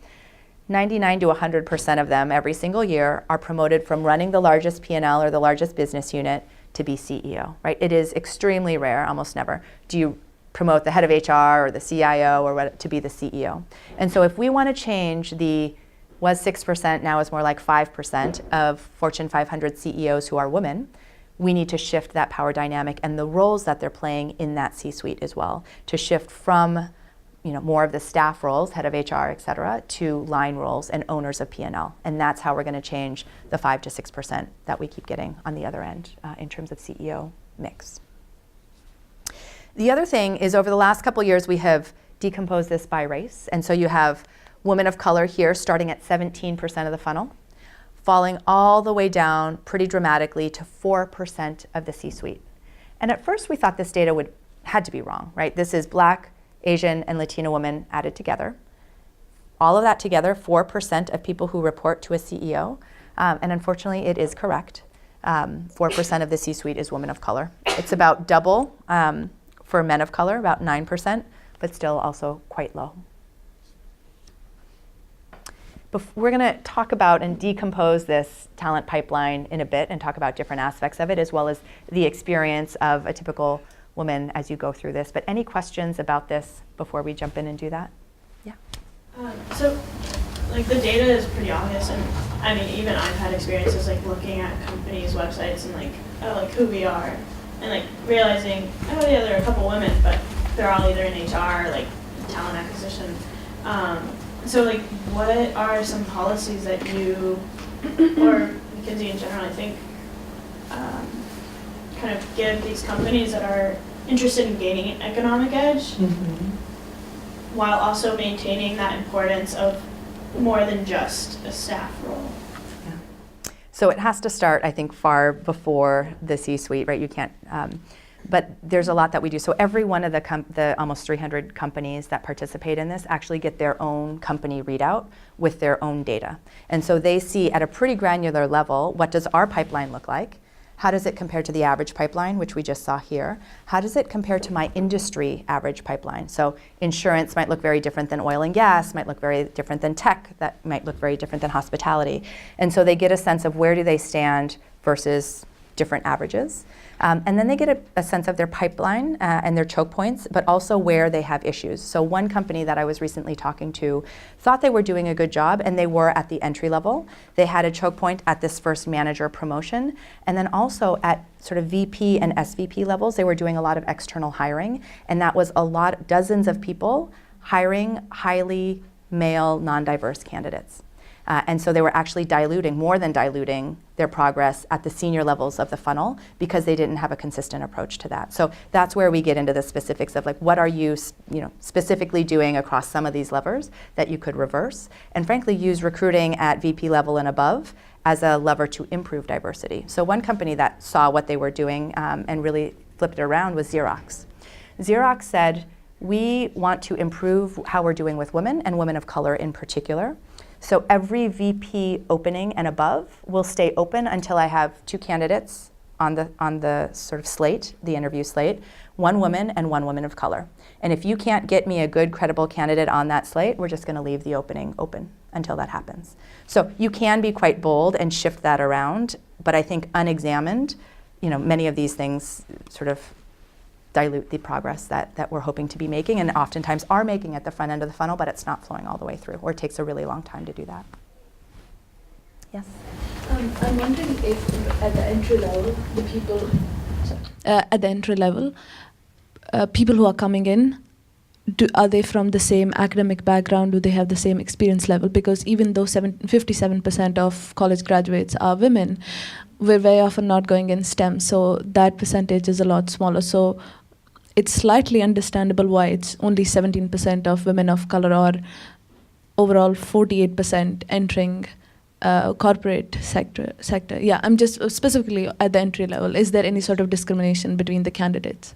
99 to 100% of them every single year are promoted from running the largest P&L or the largest business unit to be CEO, right? It is extremely rare, almost never, do you promote the head of HR or the CIO or to be the CEO. And so if we want to change was 6%, now is more like 5% of Fortune 500 CEOs who are women, we need to shift that power dynamic and the roles that they're playing in that C-suite as well, to shift from more of the staff roles, head of HR, et cetera, to line roles and owners of P&L. And that's how we're going to change the 5 to 6% that we keep getting on the other end in terms of CEO mix. The other thing is, over the last couple years, we have decomposed this by race. And so you have women of color here starting at 17% of the funnel, falling all the way down pretty dramatically to 4% of the C-suite. And at first we thought this data had to be wrong, right? This is Black, Asian, and Latino women added together. All of that together, 4% of people who report to a CEO. And unfortunately, it is correct. 4% of the C-suite is women of color. It's about double for men of color, about 9%, but still also quite low. We're going to talk about and decompose this talent pipeline in a bit and talk about different aspects of it, as well as the experience of a typical woman as you go through this. But any questions about this before we jump in and do that? Yeah. So the data is pretty obvious, and I mean, even I've had experiences looking at companies' websites and who we are, and realizing, yeah, there are a couple women, but they're all either in HR, talent acquisition. So what are some policies that you, or McKinsey in general, I think, kind of give these companies that are interested in gaining an economic edge while also maintaining that importance of more than just a staff role? So it has to start, I think, far before the C-suite, right? You can't, but there's a lot that we do. So every one of the almost 300 companies that participate in this actually get their own company readout with their own data. And so they see at a pretty granular level, what does our pipeline look like? How does it compare to the average pipeline, which we just saw here? How does it compare to my industry average pipeline? So insurance might look very different than oil and gas, might look very different than tech, that might look very different than hospitality. And so they get a sense of where do they stand versus different averages. And then they get a sense of their pipeline and their choke points, but also where they have issues. So one company that I was recently talking to thought they were doing a good job, and they were at the entry level. They had a choke point at this first manager promotion, and then also at sort of VP and SVP levels, they were doing a lot of external hiring, and that was dozens of people hiring highly male, non-diverse candidates. And so they were actually more than diluting their progress at the senior levels of the funnel because they didn't have a consistent approach to that. So that's where we get into the specifics of like, what are you specifically doing across some of these levers that you could reverse, and frankly use recruiting at VP level and above as a lever to improve diversity. So one company that saw what they were doing and really flipped it around was Xerox. Xerox said, we want to improve how we're doing with women and women of color in particular. So every VP opening and above will stay open until I have 2 candidates on the sort of slate, the interview slate, 1 woman and 1 woman of color. And if you can't get me a good, credible candidate on that slate, we're just going to leave the opening open until that happens. So you can be quite bold and shift that around, but I think unexamined, many of these things sort of dilute the progress that we're hoping to be making, and oftentimes are making at the front end of the funnel, but it's not flowing all the way through, or it takes a really long time to do that. Yes? I'm wondering if at the entry level, the people... At the entry level, people who are coming in, are they from the same academic background? Do they have the same experience level? Because even though 57% of college graduates are women, we're very often not going in STEM, so that percentage is a lot smaller. So it's slightly understandable why it's only 17% of women of color, or overall 48% entering corporate sector. Yeah, I'm just specifically at the entry level. Is there any sort of discrimination between the candidates?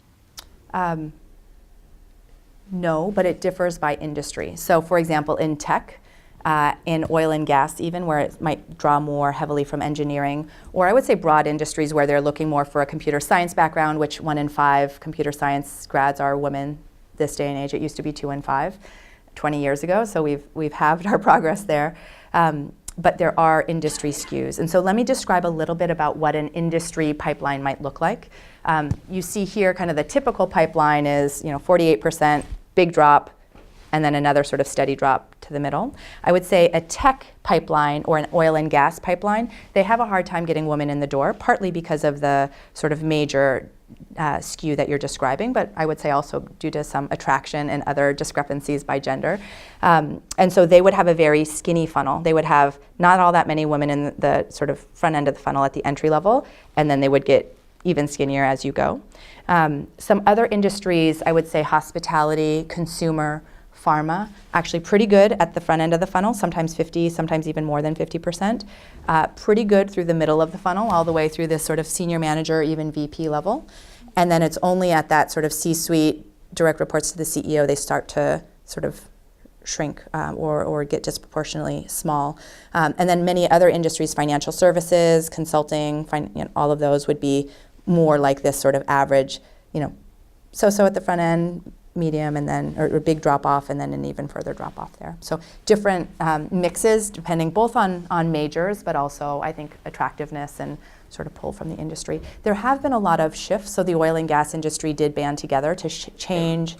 No, but it differs by industry. So for example, in tech, in oil and gas even, where it might draw more heavily from engineering, or I would say broad industries where they're looking more for a computer science background, which 1 in 5 computer science grads are women this day and age. It used to be 2 in 5 20 years ago, so we've halved our progress there. But there are industry skews. And so let me describe a little bit about what an industry pipeline might look like. You see here kind of the typical pipeline is 48%, big drop, and then another sort of steady drop to the middle. I would say a tech pipeline or an oil and gas pipeline, they have a hard time getting women in the door, partly because of the sort of major skew that you're describing, but I would say also due to some attraction and other discrepancies by gender. And so they would have a very skinny funnel. They would have not all that many women in the sort of front end of the funnel at the entry level, and then they would get even skinnier as you go. Some other industries, I would say hospitality, consumer, pharma, actually pretty good at the front end of the funnel, sometimes 50, sometimes even more than 50%. Pretty good through the middle of the funnel, all the way through this sort of senior manager, even VP level. And then it's only at that sort of C-suite, direct reports to the CEO, they start to sort of shrink or get disproportionately small. And then many other industries, financial services, consulting, all of those would be more like this sort of average, so-so at the front end, medium, and then or big drop off, and then an even further drop off there. So different mixes depending both on majors, but also I think attractiveness and sort of pull from the industry. There have been a lot of shifts. So the oil and gas industry did band together to change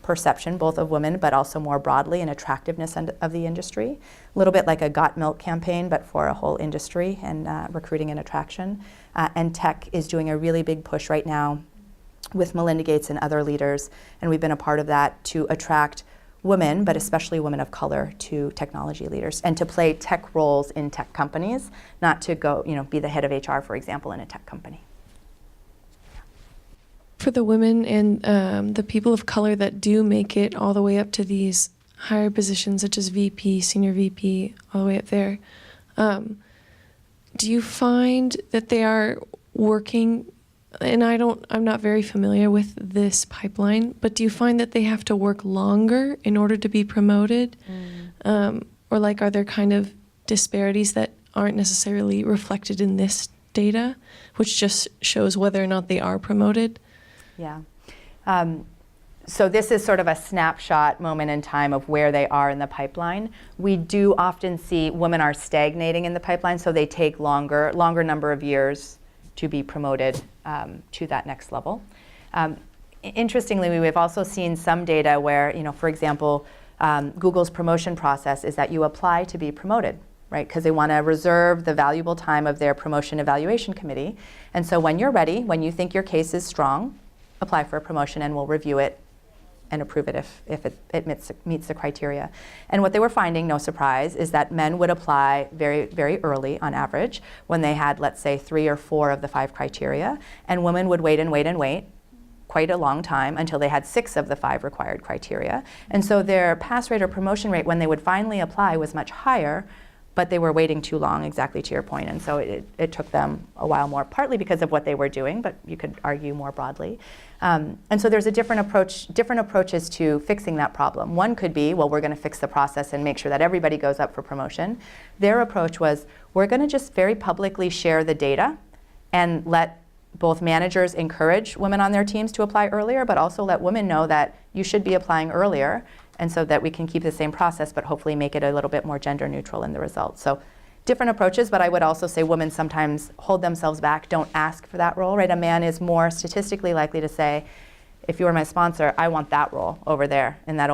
perception, both of women, but also more broadly, and attractiveness of the industry. A little bit like a Got Milk campaign, but for a whole industry and recruiting and attraction. And tech is doing a really big push right now with Melinda Gates and other leaders, and we've been a part of that to attract women, but especially women of color, to technology leaders and to play tech roles in tech companies, not to go, be the head of HR, for example, in a tech company. For the women and the people of color that do make it all the way up to these higher positions, such as VP, senior VP, all the way up there, do you find that they are working, and I'm not very familiar with this pipeline, but do you find that they have to work longer in order to be promoted? Or like, are there kind of disparities that aren't necessarily reflected in this data, which just shows whether or not they are promoted? Yeah. So this is sort of a snapshot moment in time of where they are in the pipeline. We do often see women are stagnating in the pipeline, so they take longer number of years to be promoted to that next level. Interestingly, we've also seen some data where, for example, Google's promotion process is that you apply to be promoted, right? Because they want to reserve the valuable time of their promotion evaluation committee. And so when you're ready, when you think your case is strong, apply for a promotion and we'll review it and approve it if it meets the criteria. And what they were finding, no surprise, is that men would apply very, very early on average when they had, let's say, 3 or 4 of the 5 criteria, and women would wait and wait and wait quite a long time until they had 6 of the 5 required criteria. And so their pass rate or promotion rate when they would finally apply was much higher, but they were waiting too long, exactly to your point. And so it took them a while more, partly because of what they were doing, but you could argue more broadly. And so there's a different approaches to fixing that problem. One could be, well, we're going to fix the process and make sure that everybody goes up for promotion. Their approach was, we're going to just very publicly share the data and let both managers encourage women on their teams to apply earlier, but also let women know that you should be applying earlier, and so that we can keep the same process, but hopefully make it a little bit more gender neutral in the results. So different approaches, but I would also say women sometimes hold themselves back, don't ask for that role, right? A man is more statistically likely to say, if you were my sponsor, I want that role over there in that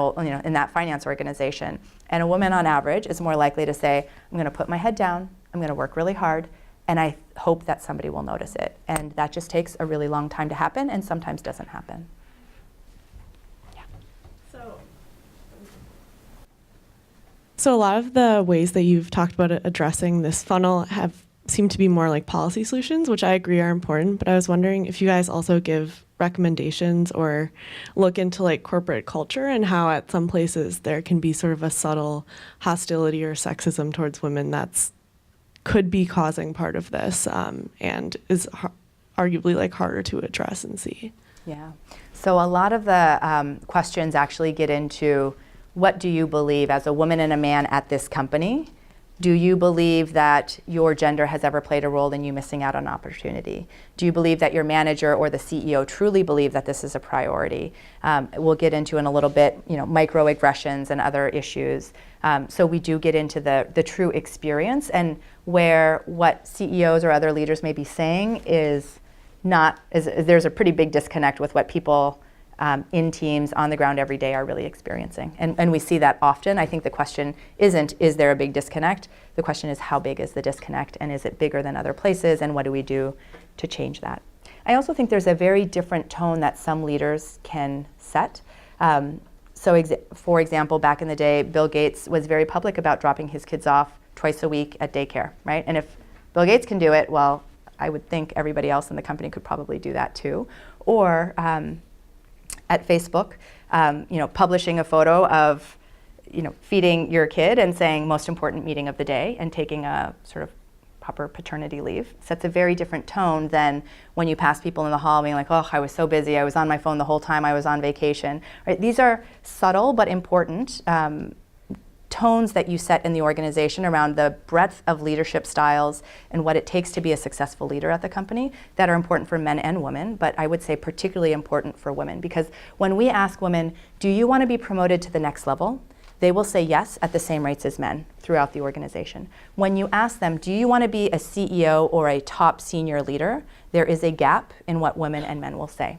in that finance organization. And a woman on average is more likely to say, I'm gonna put my head down, I'm gonna work really hard, and I hope that somebody will notice it. And that just takes a really long time to happen and sometimes doesn't happen. So a lot of the ways that you've talked about addressing this funnel seem to be more like policy solutions, which I agree are important, but I was wondering if you guys also give recommendations or look into like corporate culture and how at some places there can be sort of a subtle hostility or sexism towards women that's could be causing part of this and is arguably like harder to address and see. Yeah. So a lot of the questions actually get into, what do you believe as a woman and a man at this company? Do you believe that your gender has ever played a role in you missing out on opportunity? Do you believe that your manager or the CEO truly believe that this is a priority? We'll get into in a little bit, microaggressions and other issues. So we do get into the true experience, and where what CEOs or other leaders may be saying is there's a pretty big disconnect with what people in teams on the ground every day are really experiencing. And we see that often. I think the question isn't, is there a big disconnect? The question is, how big is the disconnect, and is it bigger than other places, and what do we do to change that? I also think there's a very different tone that some leaders can set. For example, back in the day, Bill Gates was very public about dropping his kids off twice a week at daycare, right? And if Bill Gates can do it, well, I would think everybody else in the company could probably do that too. Or at Facebook, publishing a photo of, feeding your kid and saying most important meeting of the day and taking a sort of proper paternity leave sets a very different tone than when you pass people in the hall being like, oh, I was so busy, I was on my phone the whole time I was on vacation. Right? These are subtle but important tones that you set in the organization around the breadth of leadership styles and what it takes to be a successful leader at the company that are important for men and women, but I would say particularly important for women, because when we ask women, do you want to be promoted to the next level? They will say yes at the same rates as men throughout the organization. When you ask them, do you want to be a CEO or a top senior leader? There is a gap in what women and men will say.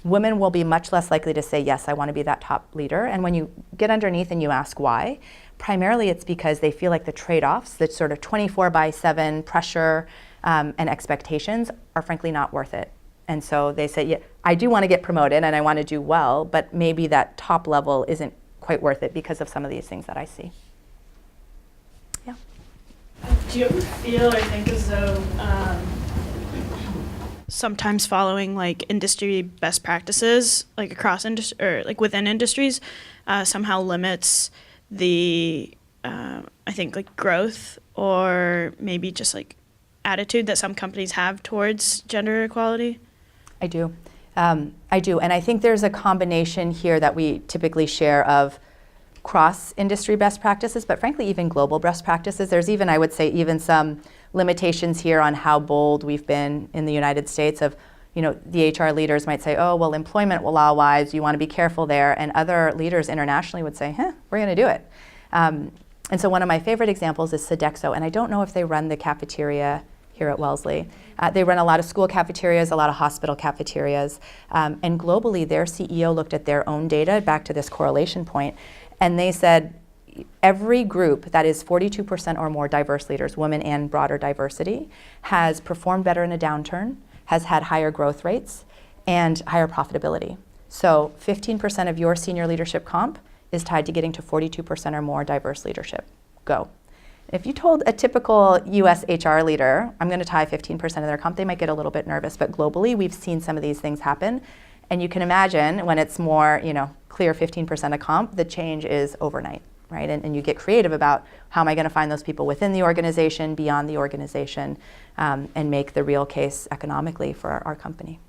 Women will be much less likely to say, yes, I want to be that top leader. And when you get underneath and you ask why, primarily it's because they feel like the trade-offs, that sort of 24/7 pressure and expectations are frankly not worth it. And so they say, yeah, I do want to get promoted and I want to do well, but maybe that top level isn't quite worth it because of some of these things that I see. Yeah. Do you ever feel or think as though sometimes following like industry best practices, like across industry or like within industries, somehow limits the I think like growth or maybe just like attitude that some companies have towards gender equality? I do. I do. And I think there's a combination here that we typically share of cross-industry best practices, but frankly, even global best practices. There's even, I would say, even some limitations here on how bold we've been in the United States of, you know, the HR leaders might say, oh, well, employment law-wise, you want to be careful there. And other leaders internationally would say, we're going to do it. And so one of my favorite examples is Sodexo. And I don't know if they run the cafeteria here at Wellesley. They run a lot of school cafeterias, a lot of hospital cafeterias. And globally, their CEO looked at their own data, back to this correlation point, and they said every group that is 42% or more diverse leaders, women and broader diversity, has performed better in a downturn, has had higher growth rates, and higher profitability. So 15% of your senior leadership comp is tied to getting to 42% or more diverse leadership. Go. If you told a typical US HR leader, I'm going to tie 15% of their comp, they might get a little bit nervous. But globally, we've seen some of these things happen. And you can imagine when it's more, clear 15% of comp, the change is overnight, right? And you get creative about how am I going to find those people within the organization, beyond the organization, and make the real case economically for our company.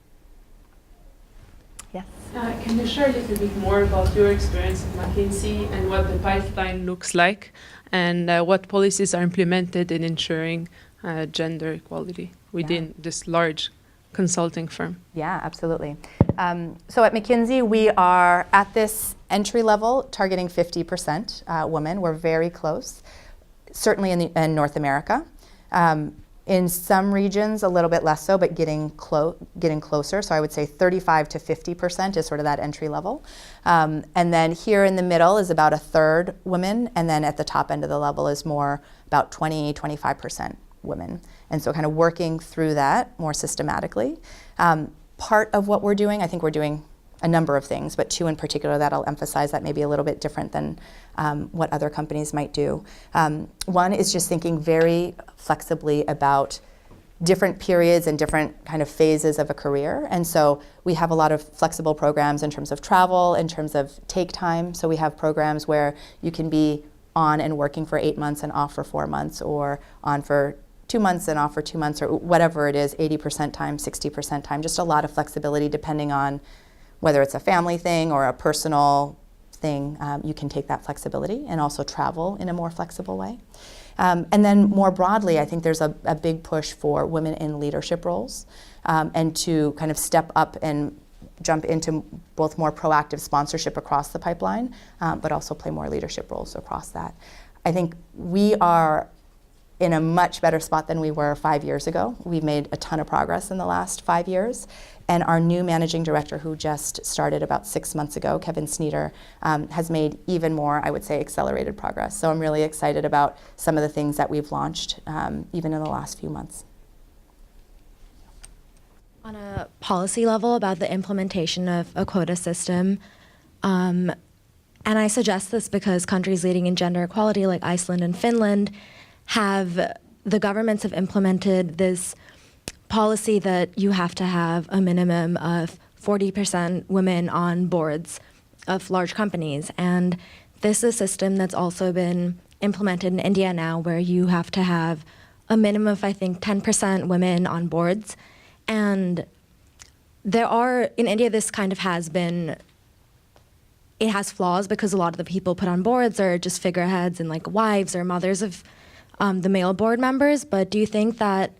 Yes? Can you share a little bit more about your experience at McKinsey and what the pipeline looks like and what policies are implemented in ensuring gender equality within this large consulting firm? Yeah, absolutely. So at McKinsey, we are at this entry level targeting 50% women. We're very close, certainly in North America. In some regions, a little bit less so, but getting closer. So I would say 35 to 50% is sort of that entry level. And then here in the middle is about a third women. And then at the top end of the level is more about 25% women. And so kind of working through that more systematically. Part of what we're doing, I think we're doing a number of things, but two in particular that I'll emphasize that may be a little bit different than what other companies might do. One is just thinking very flexibly about different periods and different kind of phases of a career. And so we have a lot of flexible programs in terms of travel, in terms of take time. So we have programs where you can be on and working for 8 months and off for 4 months, or on for 2 months and off for 2 months, or whatever it is, 80% time, 60% time, just a lot of flexibility depending on whether it's a family thing or a personal thing. You can take that flexibility and also travel in a more flexible way. And then more broadly, I think there's a big push for women in leadership roles and to kind of step up and jump into both more proactive sponsorship across the pipeline, but also play more leadership roles across that. I think we are in a much better spot than we were 5 years ago. We've made a ton of progress in the last 5 years. And our new managing director, who just started about 6 months ago, Kevin Sneeder, has made even more, I would say, accelerated progress. So I'm really excited about some of the things that we've launched, even in the last few months. On a policy level about the implementation of a quota system, and I suggest this because countries leading in gender equality like Iceland and Finland the governments have implemented this policy that you have to have a minimum of 40% women on boards of large companies. And this is a system that's also been implemented in India now, where you have to have a minimum of, I think, 10% women on boards. And in India, this kind of it has flaws because a lot of the people put on boards are just figureheads and like wives or mothers of the male board members. But do you think that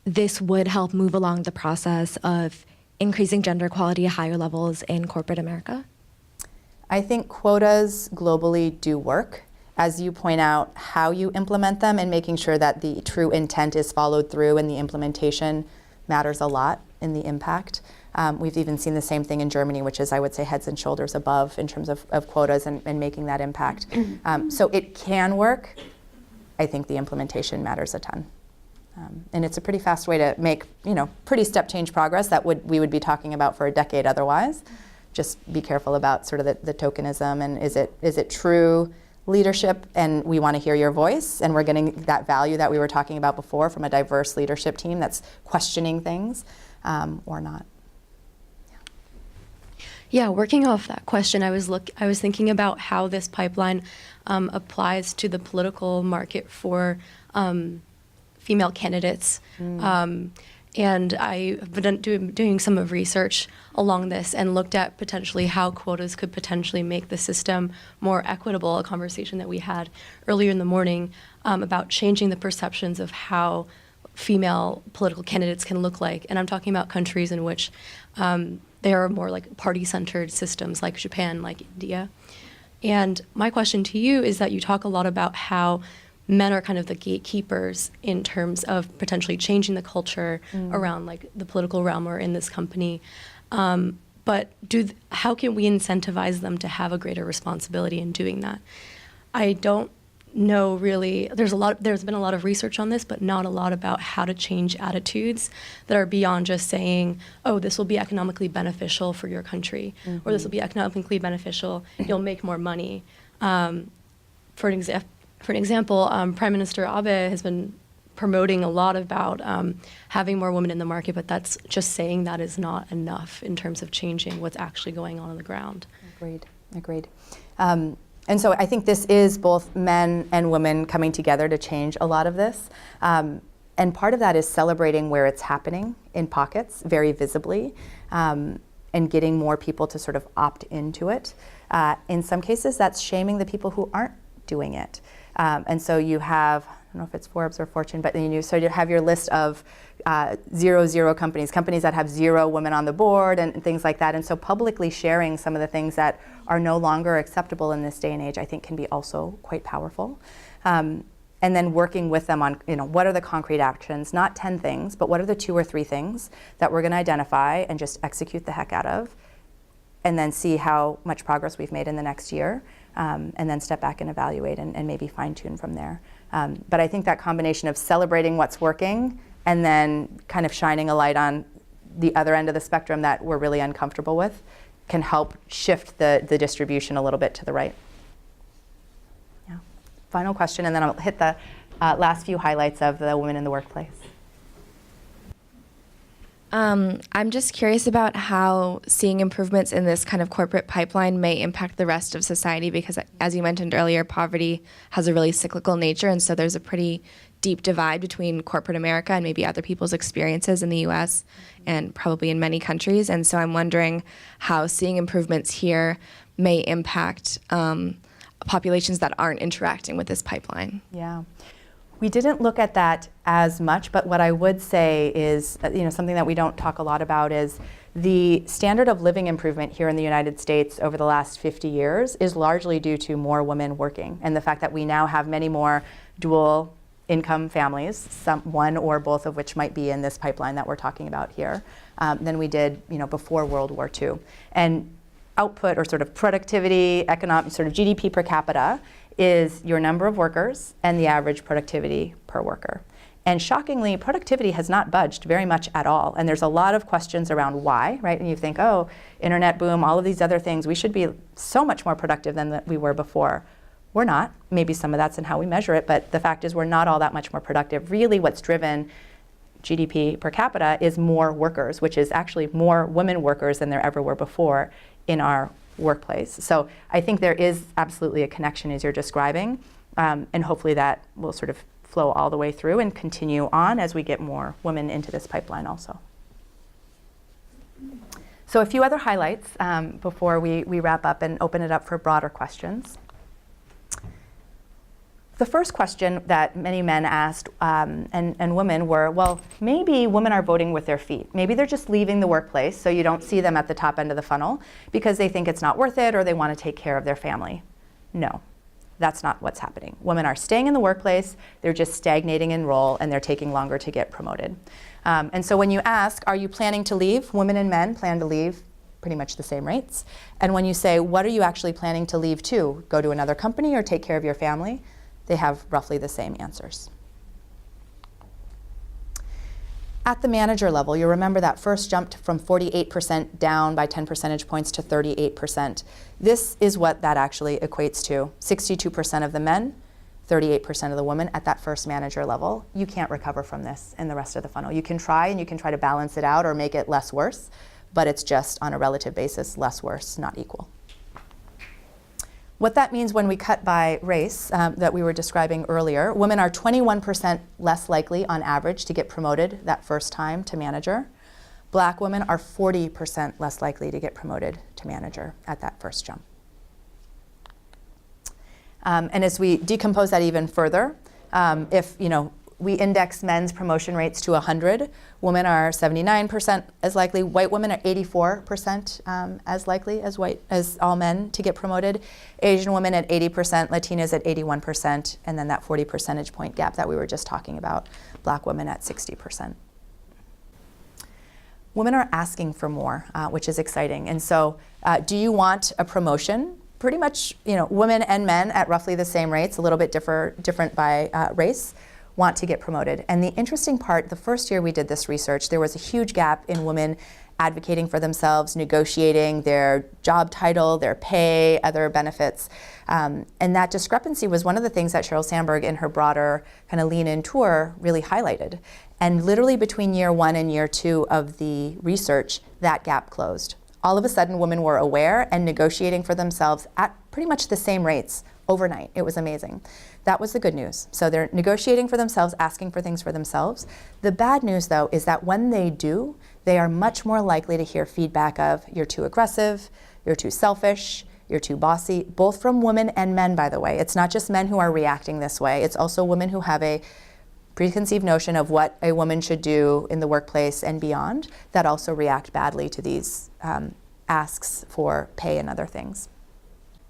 this would help move along the process of increasing gender equality at higher levels in corporate America? I think quotas globally do work. As you point out, how you implement them and making sure that the true intent is followed through and the implementation matters a lot in the impact. We've even seen the same thing in Germany, which is, I would say, heads and shoulders above in terms of quotas and making that impact. So it can work. I think the implementation matters a ton. And it's a pretty fast way to make, pretty step change progress that we would be talking about for a decade otherwise. Just be careful about sort of the tokenism, and is it true leadership, and we want to hear your voice, and we're getting that value that we were talking about before from a diverse leadership team that's questioning things. or not. Yeah, working off that question, I was thinking about how this pipeline applies to the political market for female candidates. And I have been doing some of research along this and looked at potentially how quotas could potentially make the system more equitable, a conversation that we had earlier in the morning about changing the perceptions of how female political candidates can look like. And I'm talking about countries in which there are more like party-centered systems like Japan, like India. And my question to you is that you talk a lot about how men are kind of the gatekeepers in terms of potentially changing the culture around like the political realm or in this company. But how can we incentivize them to have a greater responsibility in doing that? I don't know really. There's been a lot of research on this, but not a lot about how to change attitudes that are beyond just saying, oh, this will be economically beneficial for your country, or this will be economically beneficial, you'll make more money. For an example, Prime Minister Abe has been promoting a lot about having more women in the market, but that's just saying that is not enough in terms of changing what's actually going on the ground. Agreed. And so I think this is both men and women coming together to change a lot of this. And part of that is celebrating where it's happening in pockets very visibly, and getting more people to sort of opt into it. In some cases, that's shaming the people who aren't doing it. And so you have, I don't know if it's Forbes or Fortune, but you have your list of 0 companies that have 0 women on the board and things like that. And so publicly sharing some of the things that are no longer acceptable in this day and age, I think can be also quite powerful. And then working with them on, what are the concrete actions, not 10 things, but what are the 2 or 3 things that we're going to identify and just execute the heck out of, and then see how much progress we've made in the next year, and then step back and evaluate and maybe fine tune from there. But I think that combination of celebrating what's working and then kind of shining a light on the other end of the spectrum that we're really uncomfortable with can help shift the distribution a little bit to the right. Yeah. Final question, and then I'll hit the last few highlights of the women in the workplace. I'm just curious about how seeing improvements in this kind of corporate pipeline may impact the rest of society, because as you mentioned earlier, poverty has a really cyclical nature, and so there's a pretty deep divide between corporate America and maybe other people's experiences in the US and probably in many countries. And so I'm wondering how seeing improvements here may impact populations that aren't interacting with this pipeline. Yeah. We didn't look at that as much, but what I would say is, something that we don't talk a lot about is the standard of living improvement here in the United States over the last 50 years is largely due to more women working, and the fact that we now have many more dual income families, one or both of which might be in this pipeline that we're talking about here, than we did, before World War II. And output, or sort of productivity, economic, sort of GDP per capita, is your number of workers and the average productivity per worker. And shockingly, productivity has not budged very much at all. And there's a lot of questions around why, right? And you think, oh, internet boom, all of these other things, we should be so much more productive than we were before. We're not. Maybe some of that's in how we measure it, but the fact is we're not all that much more productive. Really what's driven GDP per capita is more workers, which is actually more women workers than there ever were before in our workplace. So I think there is absolutely a connection as you're describing, and hopefully that will sort of flow all the way through and continue on as we get more women into this pipeline also. So a few other highlights before we wrap up and open it up for broader questions. The first question that many men asked and women were, well, maybe women are voting with their feet. Maybe they're just leaving the workplace so you don't see them at the top end of the funnel because they think it's not worth it or they want to take care of their family. No, that's not what's happening. Women are staying in the workplace, they're just stagnating in role, and they're taking longer to get promoted. And so when you ask, are you planning to leave? Women and men plan to leave pretty much the same rates. And when you say, what are you actually planning to leave to? Go to another company or take care of your family? They have roughly the same answers. At the manager level, you'll remember that first jumped from 48% down by 10 percentage points to 38%. This is what that actually equates to. 62% of the men, 38% of the women at that first manager level. You can't recover from this in the rest of the funnel. You can try, and you can try to balance it out or make it less worse, but it's just on a relative basis less worse, not equal. What that means when we cut by race that we were describing earlier, women are 21% less likely on average to get promoted that first time to manager. Black women are 40% less likely to get promoted to manager at that first jump. And as we decompose that even further, if we index men's promotion rates to 100, women are 79% as likely, white women are 84% as likely as all men to get promoted, Asian women at 80%, Latinas at 81%, and then that 40 percentage point gap that we were just talking about, black women at 60%. Women are asking for more, which is exciting. And so do you want a promotion? Pretty much, women and men at roughly the same rates, a little bit different by race, want to get promoted. And the interesting part, the first year we did this research, there was a huge gap in women advocating for themselves, negotiating their job title, their pay, other benefits. And that discrepancy was one of the things that Sheryl Sandberg in her broader kind of Lean In tour really highlighted. And literally between year 1 and year 2 of the research, that gap closed. All of a sudden, women were aware and negotiating for themselves at pretty much the same rates overnight. It was amazing. That was the good news. So they're negotiating for themselves, asking for things for themselves. The bad news, though, is that when they do, they are much more likely to hear feedback of, you're too aggressive, you're too selfish, you're too bossy, both from women and men, by the way. It's not just men who are reacting this way. It's also women who have a preconceived notion of what a woman should do in the workplace and beyond that also react badly to these asks for pay and other things.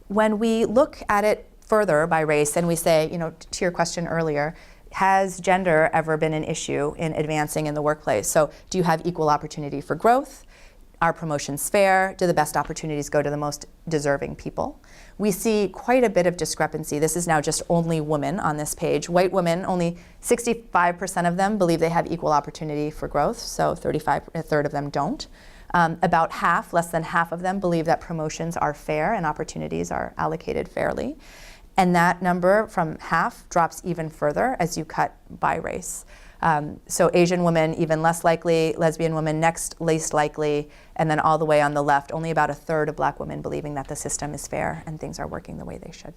When we look at it further by race and we say, to your question earlier, has gender ever been an issue in advancing in the workplace? So do you have equal opportunity for growth? Are promotions fair? Do the best opportunities go to the most deserving people? We see quite a bit of discrepancy. This is now just only women on this page. White women, only 65% of them believe they have equal opportunity for growth, so a third of them don't. About half, less than half of them, believe that promotions are fair and opportunities are allocated fairly. And that number from half drops even further as you cut by race. So Asian women even less likely, lesbian women next least likely, and then all the way on the left, only about a third of black women believing that the system is fair and things are working the way they should.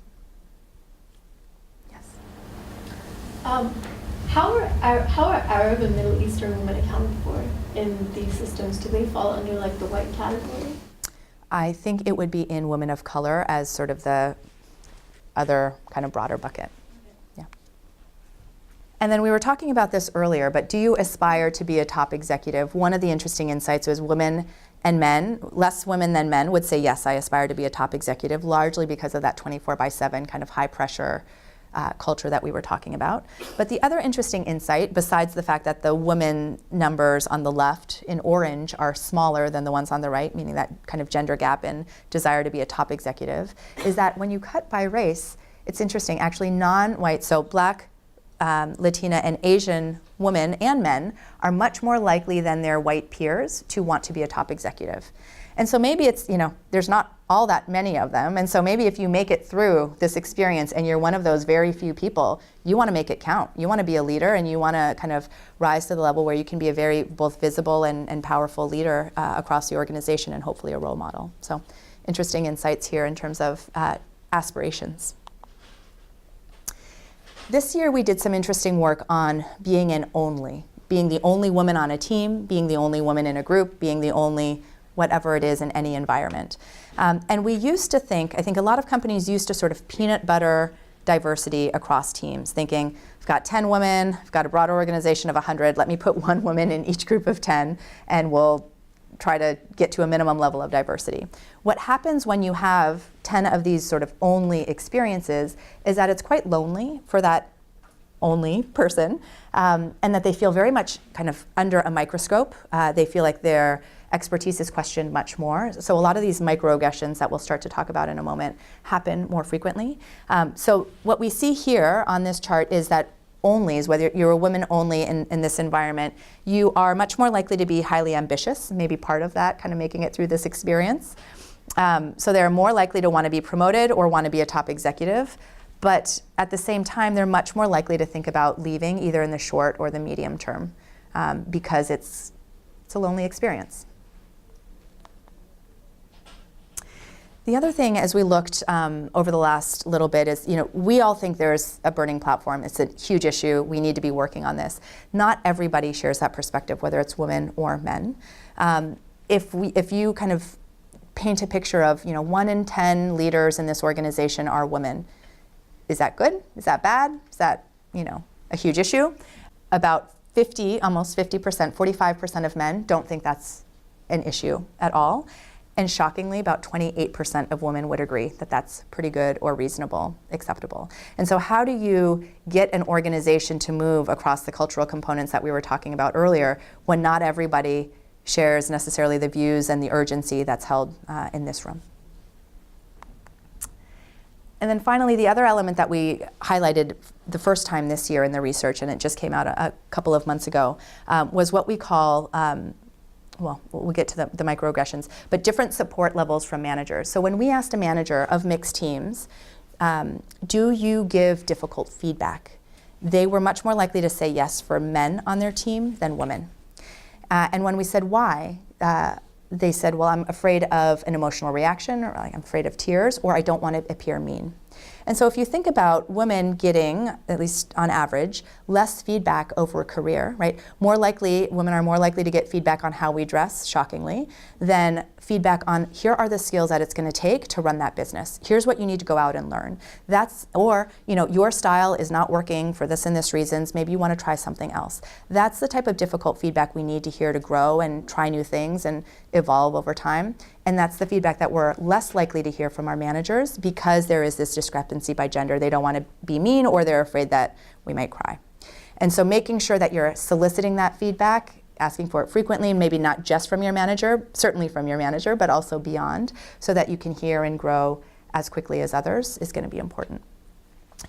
Yes? How are Arab and Middle Eastern women accounted for in these systems? Do they fall under the white category? I think it would be in women of color as sort of the other kind of broader bucket. Yeah. And then we were talking about this earlier, but do you aspire to be a top executive? One of the interesting insights was women and men, less women than men, would say, yes, I aspire to be a top executive, largely because of that 24/7 kind of high pressure culture that we were talking about. But the other interesting insight, besides the fact that the women numbers on the left in orange are smaller than the ones on the right, meaning that kind of gender gap in desire to be a top executive, is that when you cut by race, it's interesting, actually non-white, so black, Latina, and Asian women and men are much more likely than their white peers to want to be a top executive. And so maybe it's, there's not all that many of them. And so maybe if you make it through this experience and you're one of those very few people, you want to make it count. You want to be a leader and you want to kind of rise to the level where you can be a very both visible and powerful leader across the organization and hopefully a role model. So interesting insights here in terms of aspirations. This year we did some interesting work on being the only woman on a team, being the only woman in a group, being the only whatever it is in any environment. And we used to think, I think a lot of companies used to sort of peanut butter diversity across teams, thinking, I've got 10 women, I've got a broader organization of 100, let me put one woman in each group of 10, and we'll try to get to a minimum level of diversity. What happens when you have 10 of these sort of only experiences is that it's quite lonely for that only person, and that they feel very much kind of under a microscope. They feel like their expertise is questioned much more. So a lot of these microaggressions that we'll start to talk about in a moment happen more frequently. So what we see here on this chart is that onlys, whether you're a woman only in this environment, you are much more likely to be highly ambitious, maybe part of that, kind of making it through this experience. So they're more likely to want to be promoted or want to be a top executive. But at the same time, they're much more likely to think about leaving either in the short or the medium term because it's a lonely experience. The other thing, as we looked over the last little bit, is we all think there's a burning platform. It's a huge issue. We need to be working on this. Not everybody shares that perspective, whether it's women or men. If you kind of paint a picture of 1 in 10 leaders in this organization are women, is that good? Is that bad? Is that a huge issue? About 50, almost 50%, 45% of men don't think that's an issue at all. And shockingly, about 28% of women would agree that that's pretty good or reasonable, acceptable. And so how do you get an organization to move across the cultural components that we were talking about earlier when not everybody shares necessarily the views and the urgency that's held in this room? And then finally, the other element that we highlighted the first time this year in the research, and it just came out a couple of months ago, was what we call well, we'll get to the microaggressions, but different support levels from managers. So when we asked a manager of mixed teams, do you give difficult feedback? They were much more likely to say yes for men on their team than women. And when we said why, they said, well, I'm afraid of an emotional reaction, or I'm afraid of tears, or I don't want to appear mean. And so if you think about women getting, at least on average, less feedback over a career, right? Women are more likely to get feedback on how we dress, shockingly, than feedback on here are the skills that it's going to take to run that business. Here's what you need to go out and learn. Or your style is not working for this and this reasons. Maybe you want to try something else. That's the type of difficult feedback we need to hear to grow and try new things and evolve over time. And that's the feedback that we're less likely to hear from our managers because there is this discrepancy by gender. They don't want to be mean, or they're afraid that we might cry. And so making sure that you're soliciting that feedback, asking for it frequently, maybe not just from your manager, certainly from your manager, but also beyond, so that you can hear and grow as quickly as others is going to be important.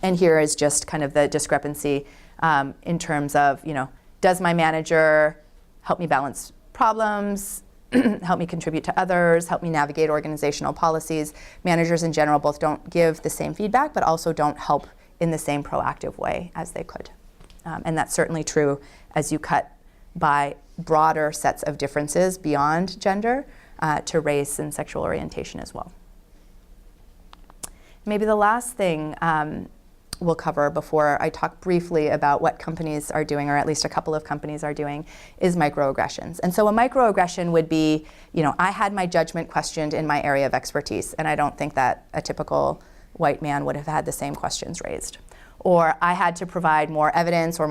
And here is just kind of the discrepancy in terms of, does my manager help me balance problems, help me contribute to others, help me navigate organizational policies? Managers in general both don't give the same feedback, but also don't help in the same proactive way as they could. And that's certainly true as you cut by broader sets of differences beyond gender to race and sexual orientation as well. Maybe the last thing we'll cover before I talk briefly about what companies are doing, or at least a couple of companies are doing, is microaggressions. And so a microaggression would be, I had my judgment questioned in my area of expertise, and I don't think that a typical white man would have had the same questions raised. Or I had to provide more evidence or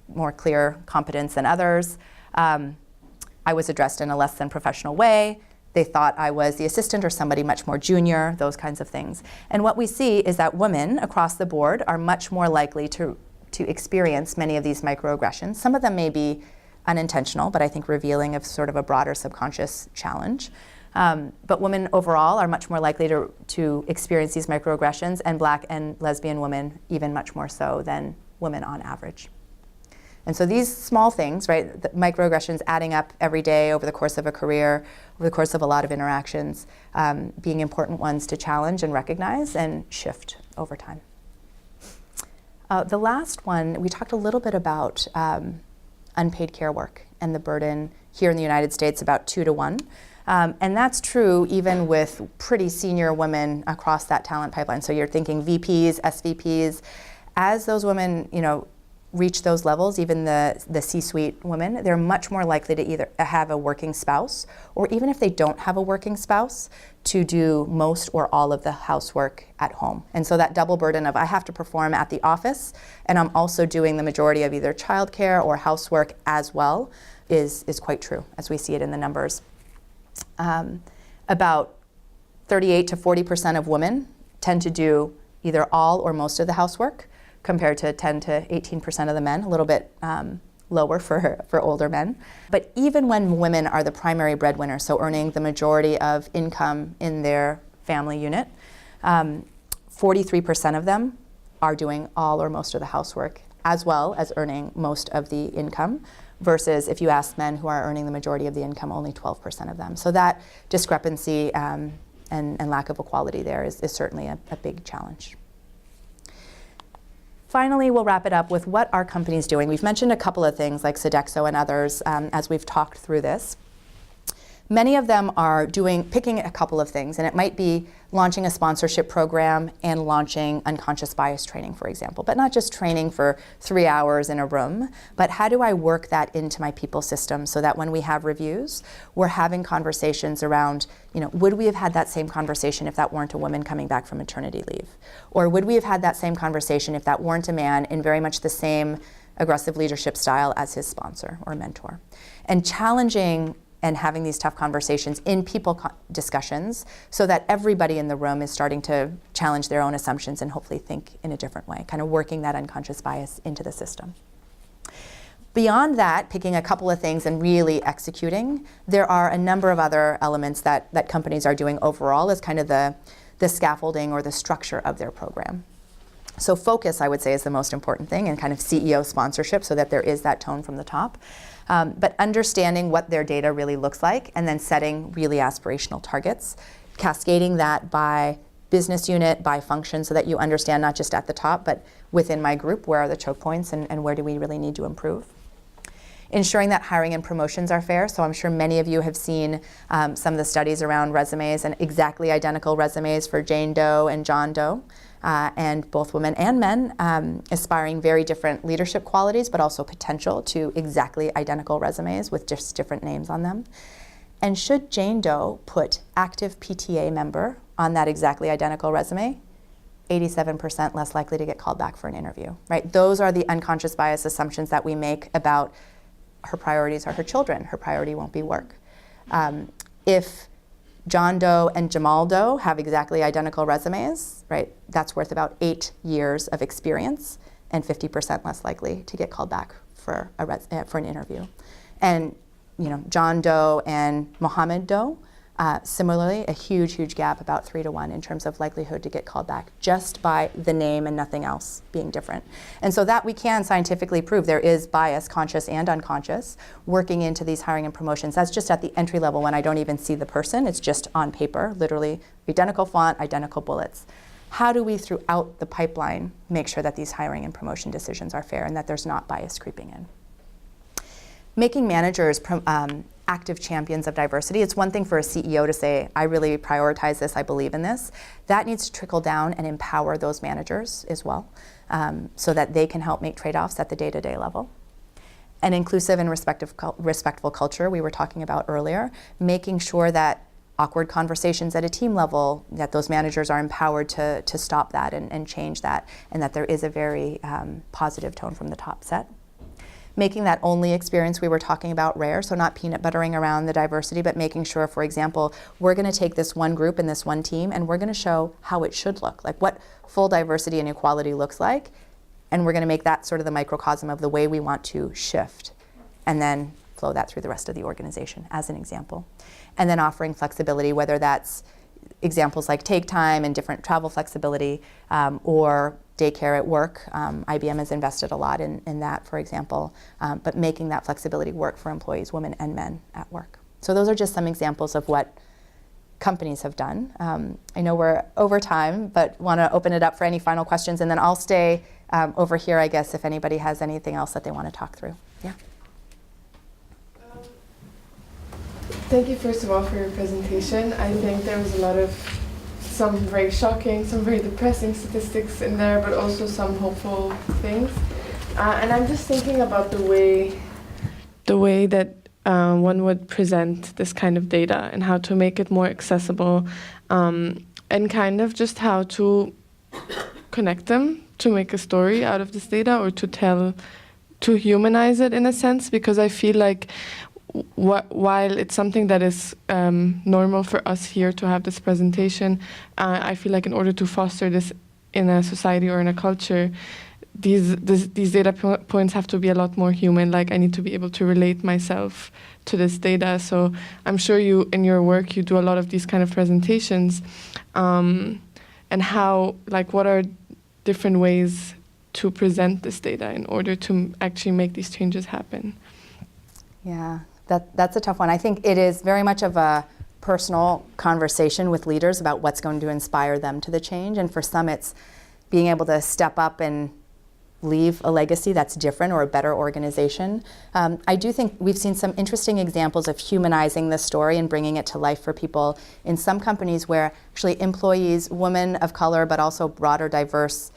more clear competence than others. I was addressed in a less than professional way. They thought I was the assistant or somebody much more junior, those kinds of things. And what we see is that women across the board are much more likely to experience many of these microaggressions. Some of them may be unintentional, but I think revealing of sort of a broader subconscious challenge. But women overall are much more likely to experience these microaggressions, and Black and lesbian women even much more so than women on average. And so these small things, right, the microaggressions adding up every day over the course of a career, over the course of a lot of interactions, being important ones to challenge and recognize and shift over time. The last one, we talked a little bit about unpaid care work and the burden here in the United States, about 2 to 1. And that's true even with pretty senior women across that talent pipeline. So you're thinking VPs, SVPs. As those women, reach those levels, even the C-suite women, they're much more likely to either have a working spouse, or even if they don't have a working spouse, to do most or all of the housework at home. And so that double burden of I have to perform at the office, and I'm also doing the majority of either childcare or housework as well, is quite true, as we see it in the numbers. About 38 to 40% of women tend to do either all or most of the housework, compared to 10 to 18% of the men, a little bit lower for older men. But even when women are the primary breadwinner, so earning the majority of income in their family unit, 43% of them are doing all or most of the housework, as well as earning most of the income, versus if you ask men who are earning the majority of the income, only 12% of them. So that discrepancy and lack of equality there is certainly a big challenge. finally, we'll wrap it up with what are companies doing. We've mentioned a couple of things like Sodexo and others as we've talked through this. Many of them are picking a couple of things, and it might be launching a sponsorship program and launching unconscious bias training, for example, but not just training for 3 hours in a room, but how do I work that into my people system so that when we have reviews, we're having conversations around, would we have had that same conversation if that weren't a woman coming back from maternity leave? Or would we have had that same conversation if that weren't a man in very much the same aggressive leadership style as his sponsor or mentor? And challenging and having these tough conversations in people discussions so that everybody in the room is starting to challenge their own assumptions and hopefully think in a different way, kind of working that unconscious bias into the system. Beyond that, picking a couple of things and really executing, there are a number of other elements that companies are doing overall as kind of the scaffolding or the structure of their program. So focus, I would say, is the most important thing, and kind of CEO sponsorship so that there is that tone from the top. But understanding what their data really looks like and then setting really aspirational targets, cascading that by business unit, by function, so that you understand not just at the top, but within my group, where are the choke points and where do we really need to improve. Ensuring that hiring and promotions are fair. So I'm sure many of you have seen some of the studies around resumes and exactly identical resumes for Jane Doe and John Doe. And both women and men aspiring very different leadership qualities, but also potential to exactly identical resumes with just different names on them. And should Jane Doe put active PTA member on that exactly identical resume, 87% less likely to get called back for an interview, right? Those are the unconscious bias assumptions that we make about her priorities are her children. Her priority won't be work. If John Doe and Jamal Doe have exactly identical resumes, right? That's worth about 8 years of experience and 50% less likely to get called back for an interview. And John Doe and Mohammed Doe, similarly, a huge gap, about 3 to 1 in terms of likelihood to get called back just by the name and nothing else being different. And so that we can scientifically prove there is bias, conscious and unconscious, working into these hiring and promotions. That's just at the entry level when I don't even see the person. It's just on paper, literally identical font, identical bullets. How do we, throughout the pipeline, make sure that these hiring and promotion decisions are fair and that there's not bias creeping in? Making managers active champions of diversity. It's one thing for a CEO to say, I really prioritize this, I believe in this. That needs to trickle down and empower those managers as well, so that they can help make trade-offs at the day-to-day level. An inclusive and respectful culture we were talking about earlier, making sure that awkward conversations at a team level, that those managers are empowered to stop that and change that, and that there is a very positive tone from the top set. Making that only experience we were talking about rare, so not peanut buttering around the diversity, but making sure, for example, we're going to take this one group and this one team and we're going to show how it should look, like what full diversity and equality looks like, and we're going to make that sort of the microcosm of the way we want to shift, and then flow that through the rest of the organization as an example. And then offering flexibility, whether that's examples like take time and different travel flexibility, or daycare at work. IBM has invested a lot in that, for example, but making that flexibility work for employees, women and men at work. So those are just some examples of what companies have done. I know we're over time, but want to open it up for any final questions, and then I'll stay over here, I guess, if anybody has anything else that they want to talk through. Yeah. Thank you, first of all, for your presentation. I think there was a lot of some very shocking, some very depressing statistics in there, but also some hopeful things. And I'm just thinking about the way that one would present this kind of data and how to make it more accessible, and kind of just how to connect them to make a story out of this data, or to humanize it in a sense, because I feel like while it's something that is normal for us here to have this presentation, I feel like in order to foster this in a society or in a culture, these data points have to be a lot more human. Like, I need to be able to relate myself to this data. So I'm sure you, in your work, you do a lot of these kind of presentations, and how, like, what are different ways to present this data in order to actually make these changes happen? Yeah. That's a tough one. I think it is very much of a personal conversation with leaders about what's going to inspire them to the change. And for some, it's being able to step up and leave a legacy that's different or a better organization. I do think we've seen some interesting examples of humanizing the story and bringing it to life for people in some companies where actually employees, women of color, but also broader, diverse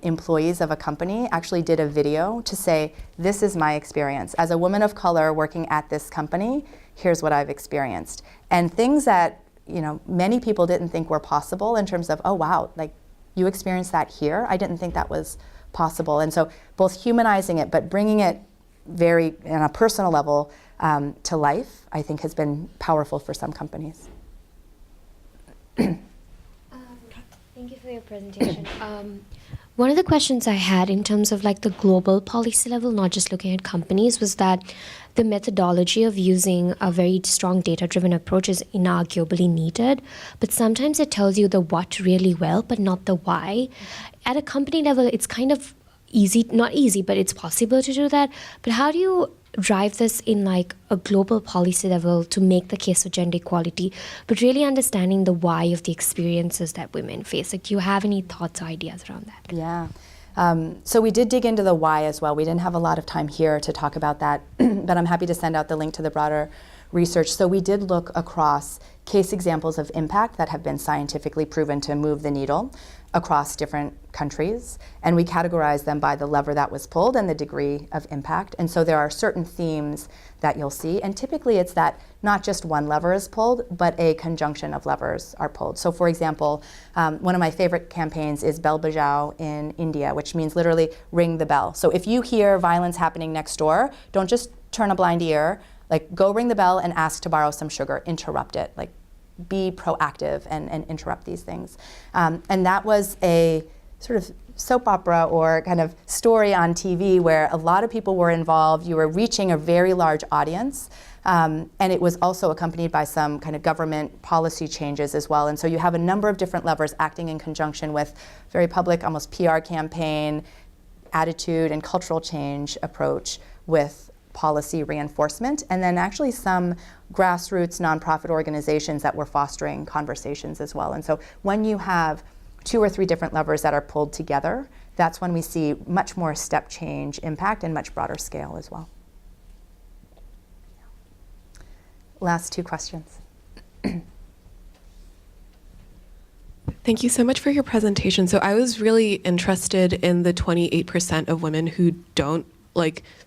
employees of a company actually did a video to say, this is my experience. As a woman of color working at this company, here's what I've experienced. And things that many people didn't think were possible in terms of, oh wow, like you experienced that here? I didn't think that was possible. And so both humanizing it, but bringing it very, on a personal level, to life, I think has been powerful for some companies. Thank you for your presentation. One of the questions I had in terms of like the global policy level, not just looking at companies, was that the methodology of using a very strong data-driven approach is inarguably needed, but sometimes it tells you the what really well, but not the why. At a company level, it's kind of easy, not easy, but it's possible to do that. But how do you drive this in like a global policy level to make the case for gender equality, but really understanding the why of the experiences that women face? Like, do you have any thoughts or ideas around that? Yeah. So we did dig into the why as well. We didn't have a lot of time here to talk about that, but I'm happy to send out the link to the broader research. So we did look across case examples of impact that have been scientifically proven to move the needle across different countries, and we categorized them by the lever that was pulled and the degree of impact. And so there are certain themes that you'll see, and typically it's that not just one lever is pulled, but a conjunction of levers are pulled. So for example, one of my favorite campaigns is Bell Bajao in India, which means literally ring the bell. So if you hear violence happening next door, don't just turn a blind ear, like go ring the bell and ask to borrow some sugar, interrupt it, like be proactive and interrupt these things. And that was a sort of soap opera or kind of story on TV where a lot of people were involved. You were reaching a very large audience. And it was also accompanied by some kind of government policy changes as well. And so you have a number of different levers acting in conjunction with very public, almost PR campaign, attitude and cultural change approach with policy reinforcement, and then actually some grassroots nonprofit organizations that were fostering conversations as well. And so when you have 2 or 3 different levers that are pulled together, that's when we see much more step change impact and much broader scale as well. Last 2 questions. Thank you so much for your presentation. So I was really interested in the 28% of women who don't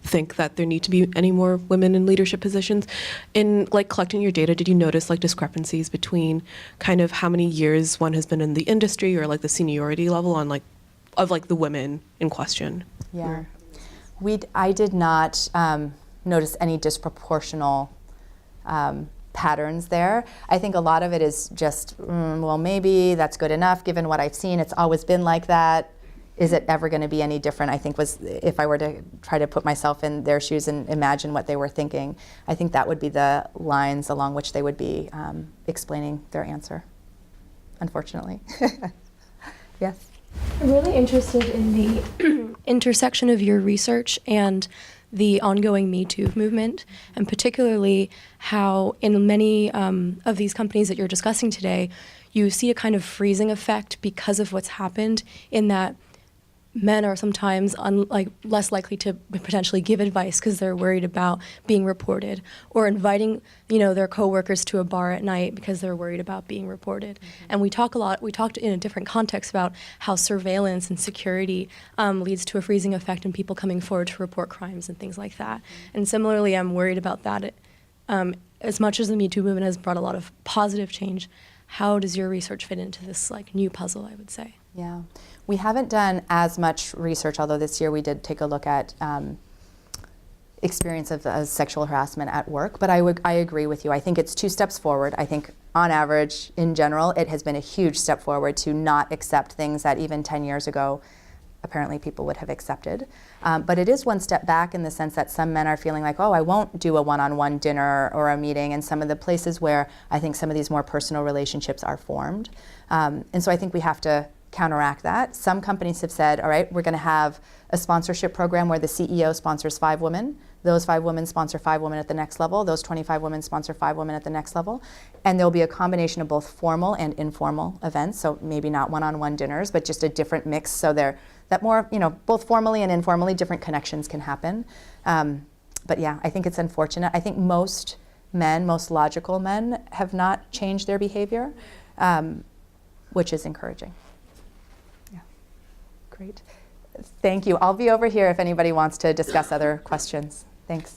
think that there need to be any more women in leadership positions. In collecting your data, did you notice discrepancies between kind of how many years one has been in the industry or the seniority level on of the women in question? Yeah, I did not notice any disproportional patterns there. I think a lot of it is just, well, maybe that's good enough given what I've seen. It's always been like that. Is it ever going to be any different? I think was, if I were to try to put myself in their shoes and imagine what they were thinking, I think that would be the lines along which they would be explaining their answer, unfortunately. Yes? I'm really interested in the intersection of your research and the ongoing Me Too movement, and particularly how in many of these companies that you're discussing today, you see a kind of freezing effect because of what's happened, in that men are sometimes less likely to potentially give advice because they're worried about being reported, or inviting their coworkers to a bar at night because they're worried about being reported. Mm-hmm. And we talked in a different context about how surveillance and security leads to a freezing effect in people coming forward to report crimes and things like that. Mm-hmm. And similarly, I'm worried about that. As much as the Me Too movement has brought a lot of positive change, how does your research fit into this new puzzle, I would say? Yeah, we haven't done as much research, although this year we did take a look at experience of sexual harassment at work. But I agree with you. I think it's 2 steps forward. I think on average, in general, it has been a huge step forward to not accept things that even 10 years ago apparently people would have accepted. But it is 1 step back in the sense that some men are feeling like, oh, I won't do a one-on-one dinner or a meeting, and some of the places where I think some of these more personal relationships are formed. And so I think we have to counteract that. Some companies have said, all right, we're going to have a sponsorship program where the CEO sponsors 5 women Those 5 women sponsor 5 women at the next level. Those 25 women sponsor 5 women at the next level. And there'll be a combination of both formal and informal events. So maybe not one-on-one dinners, but just a different mix. So that more, both formally and informally, different connections can happen. But yeah, I think it's unfortunate. I think most logical men have not changed their behavior, which is encouraging. Yeah, great. Thank you. I'll be over here if anybody wants to discuss other questions. Thanks.